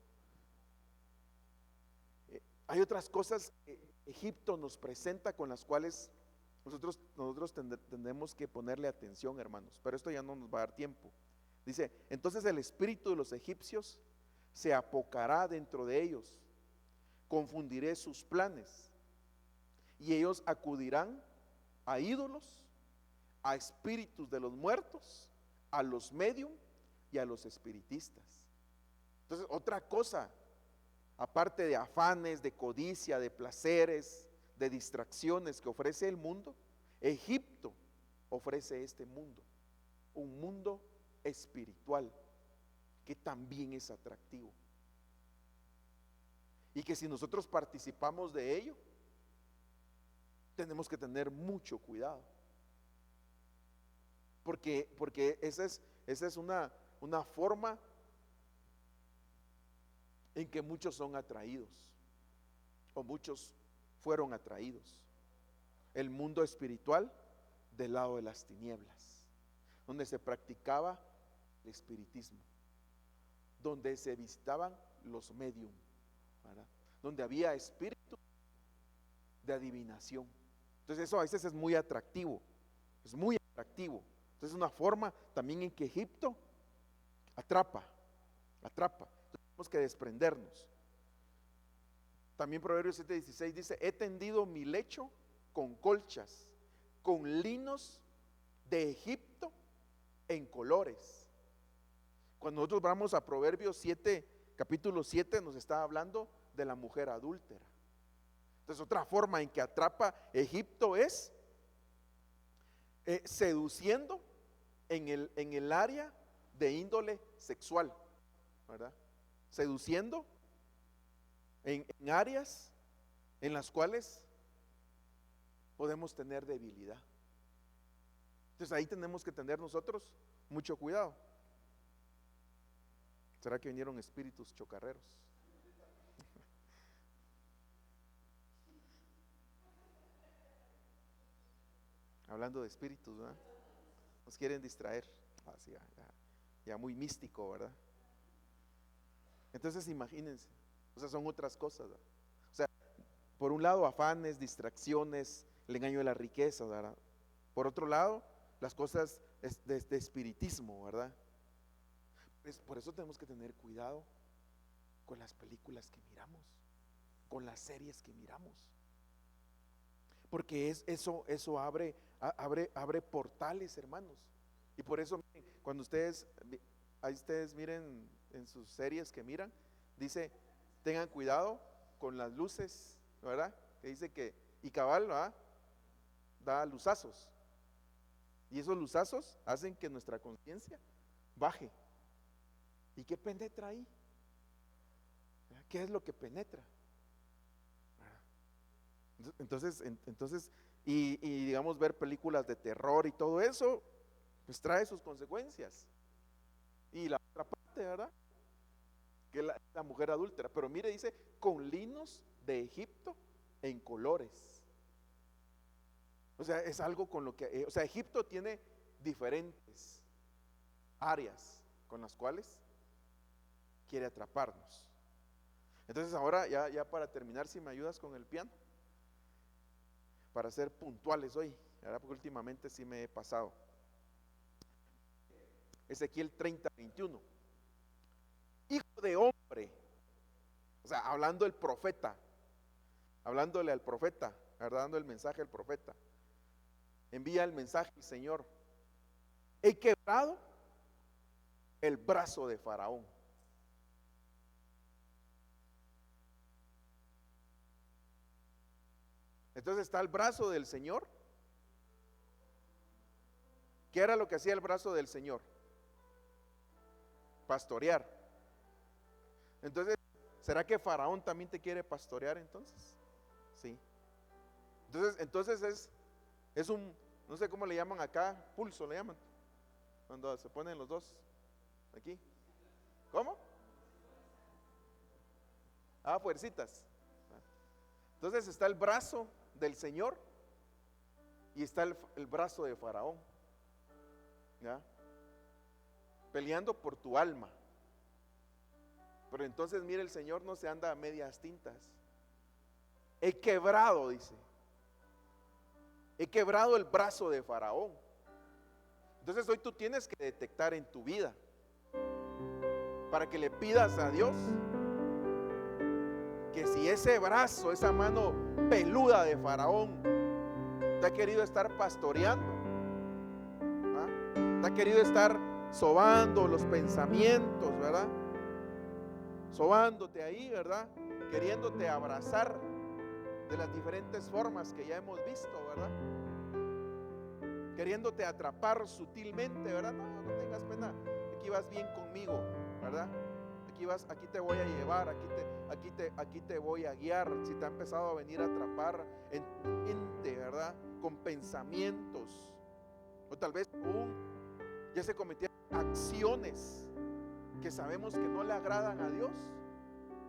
Hay otras cosas que Egipto nos presenta, con las cuales nosotros tendremos que ponerle atención, hermanos, pero esto ya no nos va a dar tiempo. Dice, entonces el espíritu de los egipcios se apocará dentro de ellos, confundiré sus planes, y ellos acudirán a ídolos, a espíritus de los muertos, a los medium y a los espiritistas. Entonces, otra cosa, aparte de afanes, de codicia, de placeres, de distracciones que ofrece el mundo, Egipto ofrece este mundo, un mundo espiritual que también es atractivo. y que si nosotros participamos de ello, tenemos que tener mucho cuidado, porque esa es una forma en que muchos son atraídos, o muchos fueron atraídos. El mundo espiritual del lado de las tinieblas, donde se practicaba el espiritismo, donde se visitaban los medium, ¿verdad? Donde había espíritu de adivinación. Entonces eso a veces es muy atractivo, es muy atractivo. Entonces es una forma también en que Egipto atrapa. Entonces tenemos que desprendernos. También Proverbios 7:16 dice: he tendido mi lecho con colchas, con linos de Egipto en colores. Cuando nosotros vamos a Proverbios 7, capítulo 7, nos está hablando de la mujer adúltera. Entonces otra forma en que atrapa Egipto es seduciendo en el área de índole sexual, ¿verdad? Seduciendo en áreas en las cuales podemos tener debilidad. Entonces ahí tenemos que tener nosotros mucho cuidado. ¿Será que vinieron espíritus chocarreros? Hablando de espíritus, ¿verdad? Nos quieren distraer. Así, ya muy místico, ¿verdad? Entonces imagínense, o sea, son otras cosas, ¿verdad? O sea, por un lado afanes, distracciones, el engaño de la riqueza, ¿verdad? Por otro lado, las cosas de espiritismo, ¿verdad? Pues por eso tenemos que tener cuidado con las películas que miramos, con las series que miramos, porque eso abre portales, hermanos. Y por eso, cuando ustedes miren en sus series que miran, dice: tengan cuidado con las luces, ¿verdad? Que dice que, y cabal, ¿verdad?, da luzazos, y esos luzazos hacen que nuestra conciencia baje. ¿Y qué penetra ahí? ¿Qué es lo que penetra? Entonces y digamos, ver películas de terror y todo eso, pues trae sus consecuencias. Y la otra parte, ¿verdad?, que es la mujer adúltera. Pero mire, dice: con linos de Egipto en colores. O sea, es algo con lo que, o sea, Egipto tiene diferentes áreas con las cuales quiere atraparnos. Entonces ahora ya para terminar, si me ayudas con el piano, para ser puntuales hoy, ¿verdad?, porque últimamente sí me he pasado. Ezequiel 30:21. Hijo de hombre, o sea, hablando el profeta, hablándole al profeta, ¿verdad?, dando el mensaje al profeta. Envía el mensaje al Señor: he quebrado el brazo de Faraón. Entonces está el brazo del Señor. ¿Qué era lo que hacía el brazo del Señor? Pastorear. Entonces, ¿será que Faraón también te quiere pastorear entonces? Sí. Entonces es un, no sé cómo le llaman acá, pulso le llaman, cuando se ponen los dos aquí. ¿Cómo? Fuercitas. Entonces está el brazo del Señor y está el brazo de Faraón, ¿ya?, peleando por tu alma. Pero entonces, mire, el Señor no se anda a medias tintas. He quebrado, dice, he quebrado el brazo de Faraón. Entonces hoy tú tienes que detectar en tu vida, para que le pidas a Dios que si ese brazo, esa mano peluda de Faraón te ha querido estar pastoreando, te ha querido estar sobando los pensamientos, ¿verdad?, sobándote ahí, ¿verdad?, queriéndote abrazar de las diferentes formas que ya hemos visto, ¿verdad?, queriéndote atrapar sutilmente, ¿verdad? No tengas pena, aquí vas bien conmigo, ¿verdad? Aquí aquí te voy a llevar, aquí te voy a guiar. Si te ha empezado a venir a atrapar en tu mente, ¿verdad? Con pensamientos, o tal vez aún ya se cometieron acciones que sabemos que no le agradan a Dios.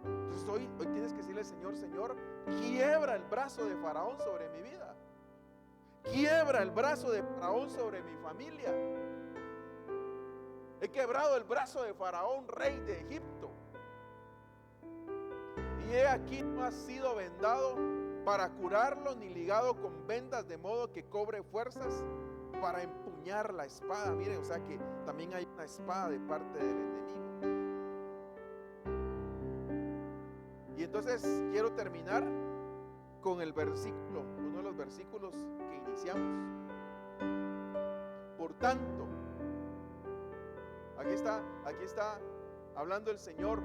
Entonces hoy tienes que decirle al Señor: Señor, quiebra el brazo de Faraón sobre mi vida, quiebra el brazo de Faraón sobre mi familia. He quebrado el brazo de Faraón, rey de Egipto, y he aquí no ha sido vendado para curarlo, ni ligado con vendas, de modo que cobre fuerzas para empuñar la espada. Miren, o sea que también hay una espada de parte del enemigo. Y entonces quiero terminar con el versículo, uno de los versículos que iniciamos. Por tanto, aquí está hablando el Señor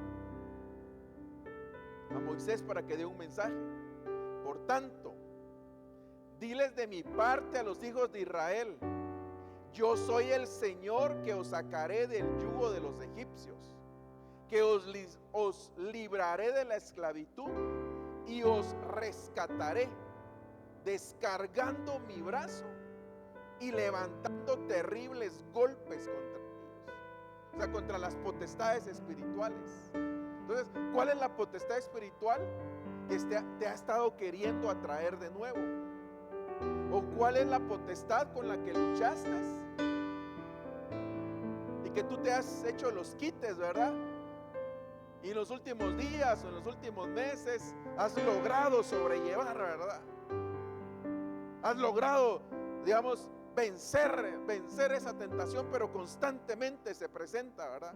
a Moisés para que dé un mensaje. Por tanto, diles de mi parte a los hijos de Israel: yo soy el Señor que os sacaré del yugo de los egipcios, que os libraré de la esclavitud y os rescataré, descargando mi brazo y levantando terribles golpes contra ellos. O sea, contra las potestades espirituales. Entonces, ¿cuál es la potestad espiritual que te ha estado queriendo atraer de nuevo? ¿O cuál es la potestad con la que luchaste y que tú te has hecho los quites, verdad? Y en los últimos días o en los últimos meses has logrado sobrellevar, ¿verdad? Has logrado, digamos, vencer esa tentación, pero constantemente se presenta, ¿verdad?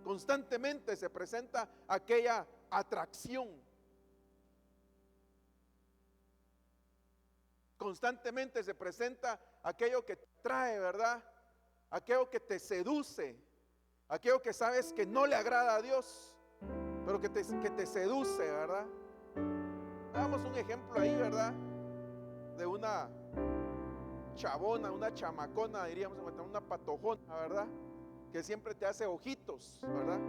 Constantemente se presenta aquella atracción. Constantemente se presenta aquello que te trae, ¿verdad? Aquello que te seduce, aquello que sabes que no le agrada a Dios, pero que te seduce, ¿verdad? Damos un ejemplo ahí, ¿verdad? De una chabona, una chamacona, diríamos, una patojona, ¿verdad? Que siempre te hace ojitos, ¿verdad?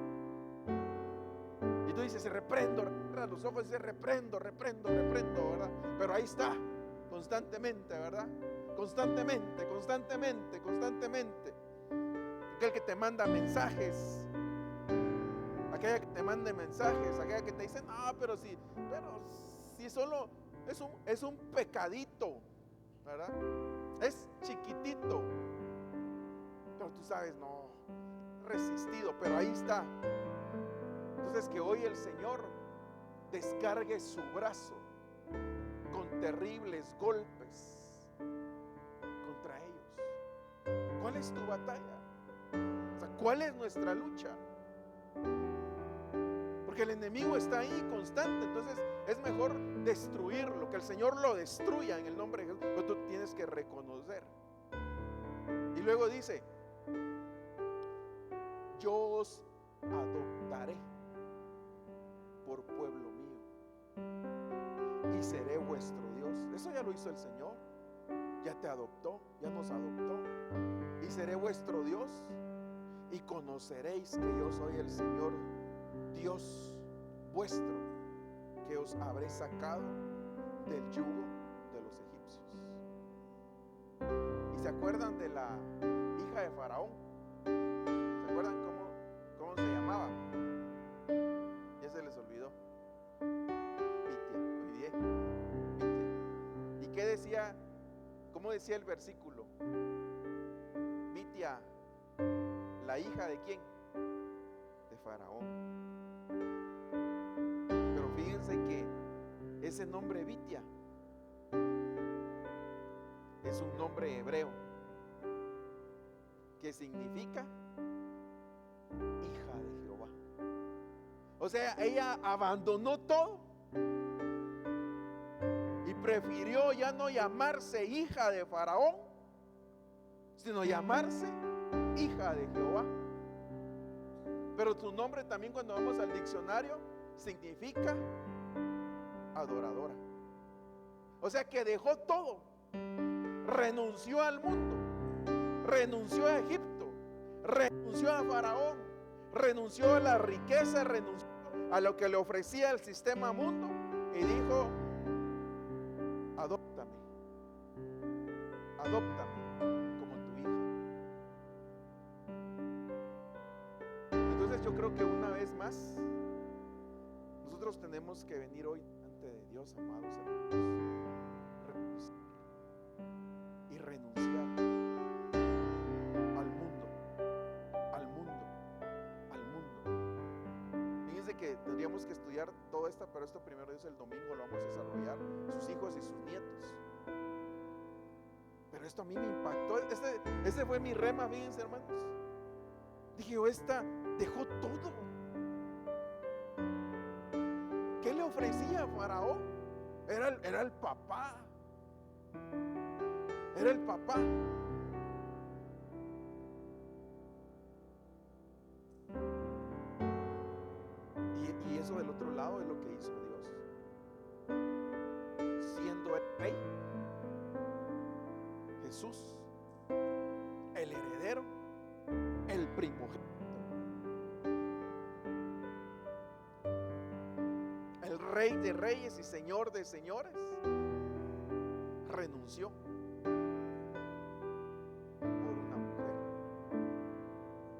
Y tú dices: reprendo, los ojos dice reprendo, ¿verdad? Pero ahí está, constantemente, ¿verdad? Constantemente. Aquel que te manda mensajes, aquella que te mande mensajes, aquella que te dice: no, pero si solo es un pecadito, ¿verdad? Es chiquitito, pero tú sabes, no, resistido, pero ahí está. Entonces que hoy el Señor descargue su brazo con terribles golpes contra ellos. ¿Cuál es tu batalla? O sea, ¿cuál es nuestra lucha? Porque el enemigo está ahí constante. Entonces es mejor destruirlo, que el Señor lo destruya en el nombre de Jesús. Pero tú tienes que reconocer. Y luego dice: yo os adoptaré por pueblo mío y seré vuestro Dios. Eso ya lo hizo el Señor. Ya te adoptó, ya nos adoptó. Y seré vuestro Dios, y conoceréis que yo soy el Señor Dios vuestro, que os habré sacado del yugo de los egipcios. ¿Y se acuerdan de la hija de Faraón? ¿Se acuerdan cómo se llamaba? Ya se les olvidó. Pitia. ¿Y qué decía? ¿Cómo decía el versículo? Pitia, ¿la hija de quién? De Faraón. Pero fíjense que ese nombre Pitia es un nombre hebreo que significa hija de Jehová. O sea, ella abandonó todo y prefirió ya no llamarse hija de Faraón, sino llamarse hija de Jehová. Pero tu nombre también, cuando vamos al diccionario, significa adoradora. O sea que dejó todo, renunció al mundo, renunció a Egipto, renunció a Faraón, renunció a la riqueza, renunció a lo que le ofrecía el sistema mundo y dijo: adóptame, adóptame como tu hija. Entonces yo creo que una vez más nosotros tenemos que venir hoy ante de Dios, amados hermanos, y renunciar al mundo, al mundo, al mundo. Fíjense que tendríamos que estudiar todo esto, pero esto primero Dios el domingo lo vamos a desarrollar, sus hijos y sus nietos. Pero esto a mí me impactó. Ese fue mi rema, fíjense, hermanos. Dije yo, esta dejó todo. ¿Qué le ofrecía a Faraón? Era el papá. Era el papá. Y eso del otro lado es lo que hizo Dios. Siendo el rey, Jesús, el heredero, el primogénito, el rey de reyes y señor de señores, renunció por una mujer,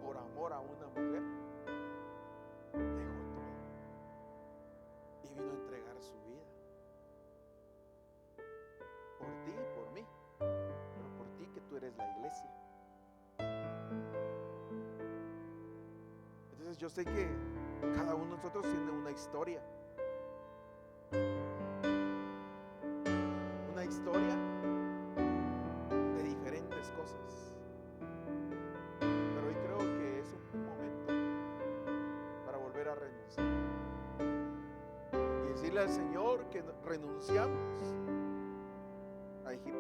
por amor a una mujer, dejó todo y vino a entregar su vida por ti y por mí, pero por ti que tú eres la iglesia. Entonces yo sé que cada uno de nosotros tiene una historia. Una historia de diferentes cosas. Pero hoy creo que es un momento para volver a renunciar y decirle al Señor que renunciamos a Egipto.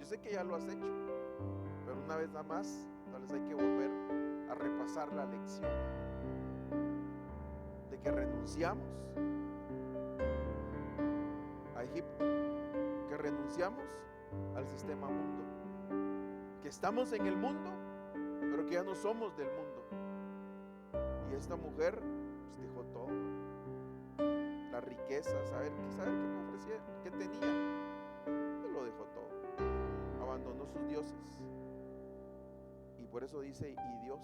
Yo sé que ya lo has hecho, pero una vez nada más, tal vez hay que volver a repasar la lección de que renunciamos a Egipto, que renunciamos al sistema mundo, que estamos en el mundo, pero que ya no somos del mundo. Y esta mujer pues dejó todo, la riqueza, saber qué me ofrecía, qué tenía, pues lo dejó todo, abandonó sus dioses. Y por eso dice: y Dios,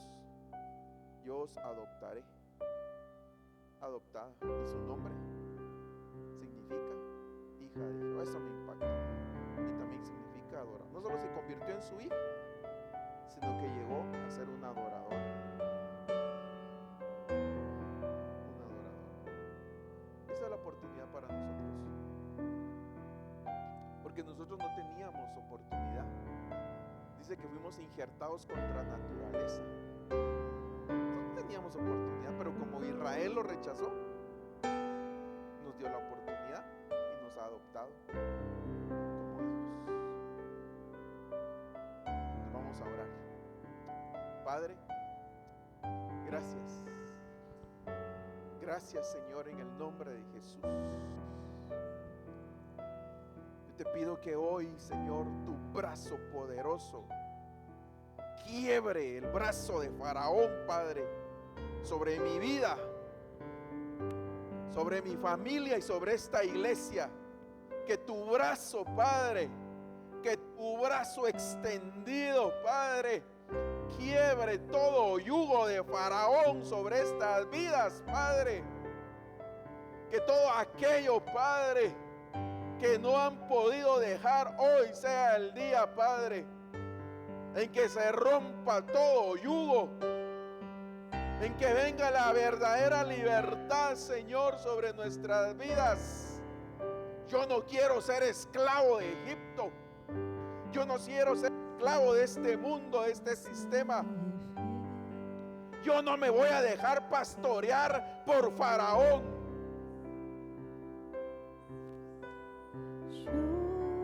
yo os adoptaré, adoptada, y su nombre significa hija de Jehová. Eso me impacta. Y también significa adorar. No solo se convirtió en su hija, sino que llegó a ser una adoradora. Una adoradora. Esa es la oportunidad para nosotros, porque nosotros no teníamos oportunidad. Dice que fuimos injertados contra naturaleza. Nosotros no teníamos oportunidad, pero como Israel lo rechazó, nos dio la oportunidad y nos ha adoptado como hijos. Nos vamos a orar. Padre, gracias. Gracias, Señor, en el nombre de Jesús. Yo te pido que hoy, Señor, tu brazo poderoso quiebre el brazo de Faraón, Padre, sobre mi vida, sobre mi familia y sobre esta iglesia. Que tu brazo, Padre, que tu brazo extendido, Padre, quiebre todo yugo de Faraón sobre estas vidas, Padre. Que todo aquello, Padre, que no han podido dejar, hoy sea el día, Padre, en que se rompa todo yugo, en que venga la verdadera libertad, Señor, sobre nuestras vidas. Yo no quiero ser esclavo de Egipto. Yo no quiero ser esclavo de este mundo, de este sistema. Yo no me voy a dejar pastorear por Faraón.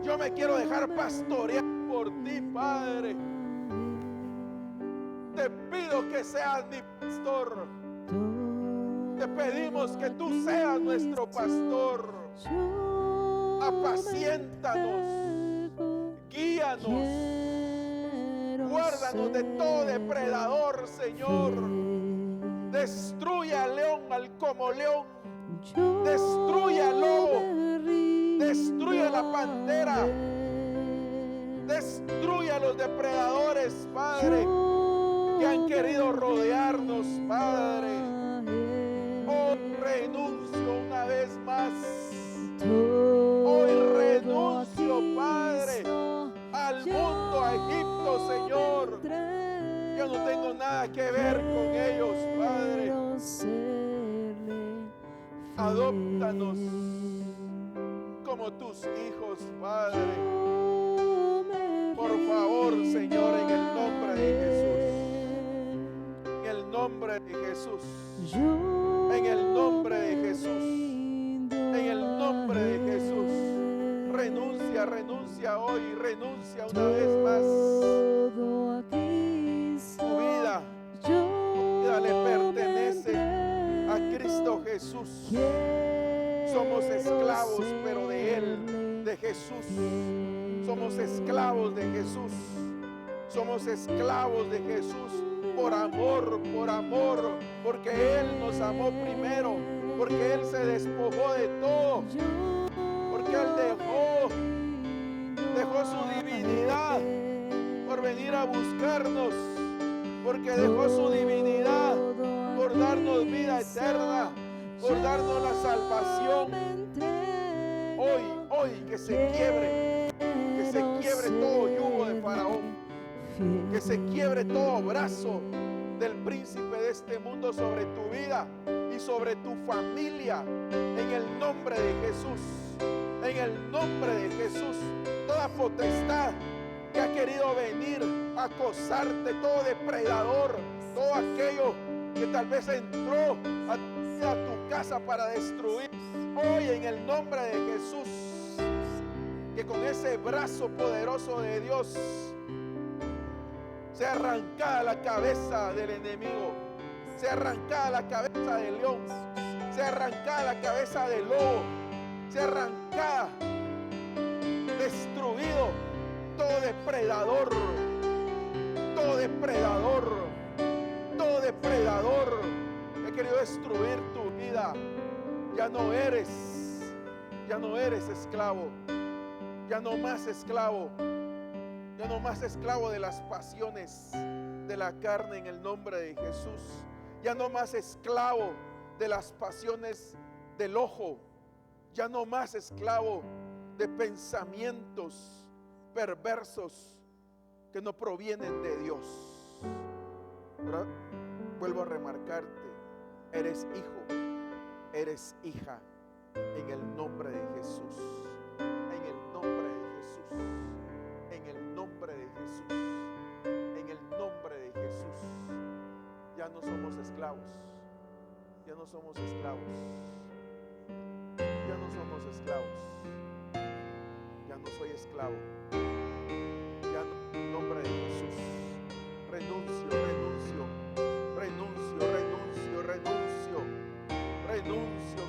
Yo me quiero dejar pastorear por ti, Padre. Te pido que seas mi pastor. Te pedimos que tú seas nuestro pastor. Apaciéntanos, guíanos, guárdanos de todo depredador, Señor. Destruye al león, al como león. Destruye al lobo. Destruye a la pantera. Destruye a los depredadores, Padre, que han querido rodearnos, Padre. Hoy renuncio una vez más. Hoy renuncio, Padre, al mundo, a Egipto, Señor. Yo no tengo nada que ver con ellos, Padre. Adóptanos como tus hijos, Padre. Por favor, Señor, en el nombre de Jesús. En el nombre de Jesús. En el nombre de Jesús. En el nombre de Jesús. Renuncia, renuncia hoy, renuncia una vez más. Tu vida le pertenece a Cristo Jesús. Somos esclavos, pero de Él, de Jesús. Somos esclavos de Jesús. Somos esclavos de Jesús por amor, porque Él nos amó primero, porque Él se despojó de todo, porque Él dejó su divinidad por venir a buscarnos, porque dejó su divinidad por darnos vida eterna, por darnos la salvación. Hoy que se quiebre todo yugo de Faraón, que se quiebre todo brazo del príncipe de este mundo sobre tu vida y sobre tu familia, en el nombre de Jesús. En el nombre de Jesús, toda potestad que ha querido venir a acosarte, todo depredador, todo aquello que tal vez entró a tu casa para destruir, hoy en el nombre de Jesús, que con ese brazo poderoso de Dios sea arrancada la cabeza del enemigo, sea arrancada la cabeza del león, sea arrancada la cabeza del lobo, sea arrancada, destruido todo depredador, todo depredador, todo depredador que ha querido destruir tu vida. Ya no eres esclavo, ya no más esclavo, ya no más esclavo de las pasiones de la carne en el nombre de Jesús, ya no más esclavo de las pasiones del ojo, ya no más esclavo de pensamientos perversos que no provienen de Dios. ¿Verdad? Vuelvo a remarcarte, eres hijo, eres hija, en el nombre de Jesús, en el nombre de Jesús, en el nombre de Jesús, en el nombre de Jesús. Ya no somos esclavos, ya no somos esclavos, ya no somos esclavos, ya no soy esclavo, ya no, en el nombre de Jesús, renuncio,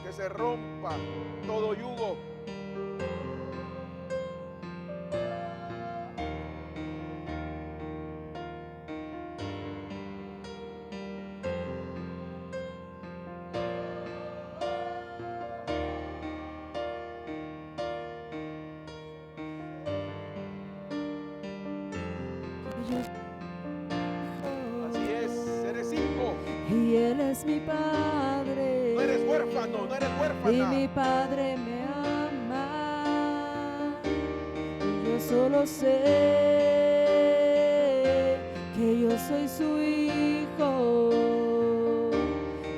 que se rompa todo yugo. Así es, eres hijo. Y Él es mi Padre. No eres huérfano, no eres huérfana. Y mi Padre me ama. Yo solo sé que yo soy su hijo.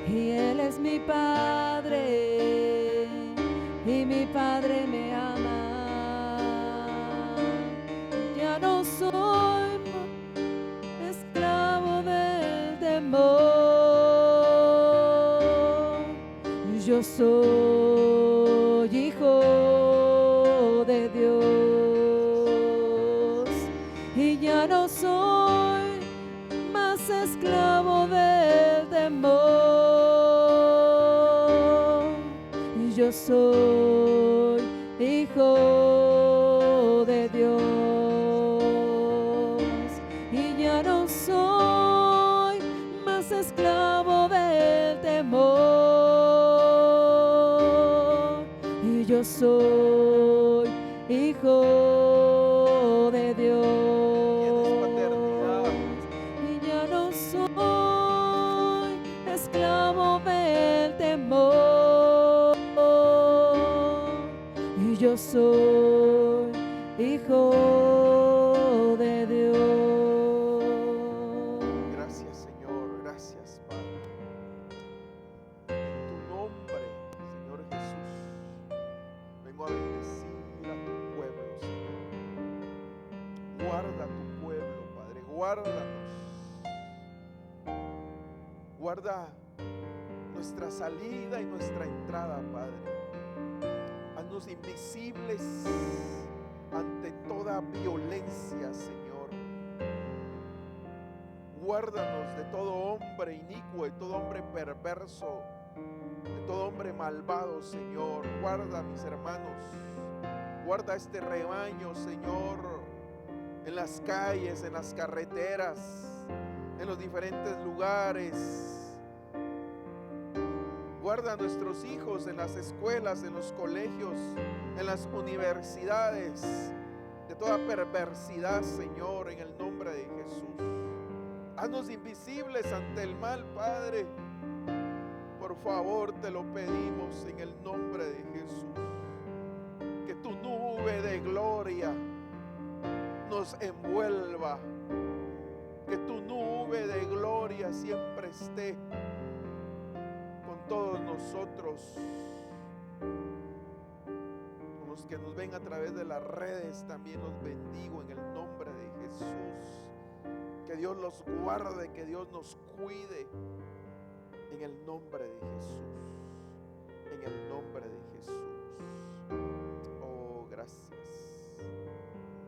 Y Él es mi Padre. Y mi Padre me ama. Ya no soy esclavo del temor. Yo soy hijo de Dios y ya no soy más esclavo del temor. Yo soy hijo de Dios y ya no soy más esclavo del yo soy hijo de Dios. Gracias, Señor, gracias, Padre. En tu nombre, Señor Jesús, vengo a bendecir a tu pueblo, Señor. Guarda tu pueblo, Padre, guárdanos. Guarda nuestra salida y nuestra entrada, Padre. Haznos invisibles ante toda violencia, Señor. Guárdanos de todo hombre inicuo, de todo hombre perverso, de todo hombre malvado, Señor. Guarda a mis hermanos. Guarda este rebaño, Señor, en las calles, en las carreteras, en los diferentes lugares. Guarda a nuestros hijos en las escuelas, en los colegios, en las universidades, de toda perversidad, Señor, en el nombre de Jesús. Haznos invisibles ante el mal, Padre. Por favor, te lo pedimos en el nombre de Jesús. Que tu nube de gloria nos envuelva. Que tu nube de gloria siempre esté con todos nosotros. Con los que nos ven a través de las redes, también los bendigo en el nombre de Jesús. Que Dios los guarde, que Dios nos cuide en el nombre de Jesús. En el nombre de Jesús. Oh, gracias.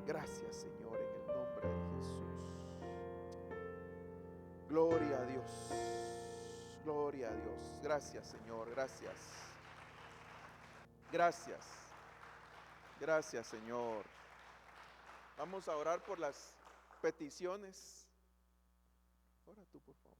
Gracias, Señor, en el nombre de Jesús. Gloria a Dios. Gloria a Dios. Gracias, Señor. Gracias. Gracias. Gracias, Señor. Vamos a orar por las peticiones. Ora tú, por favor.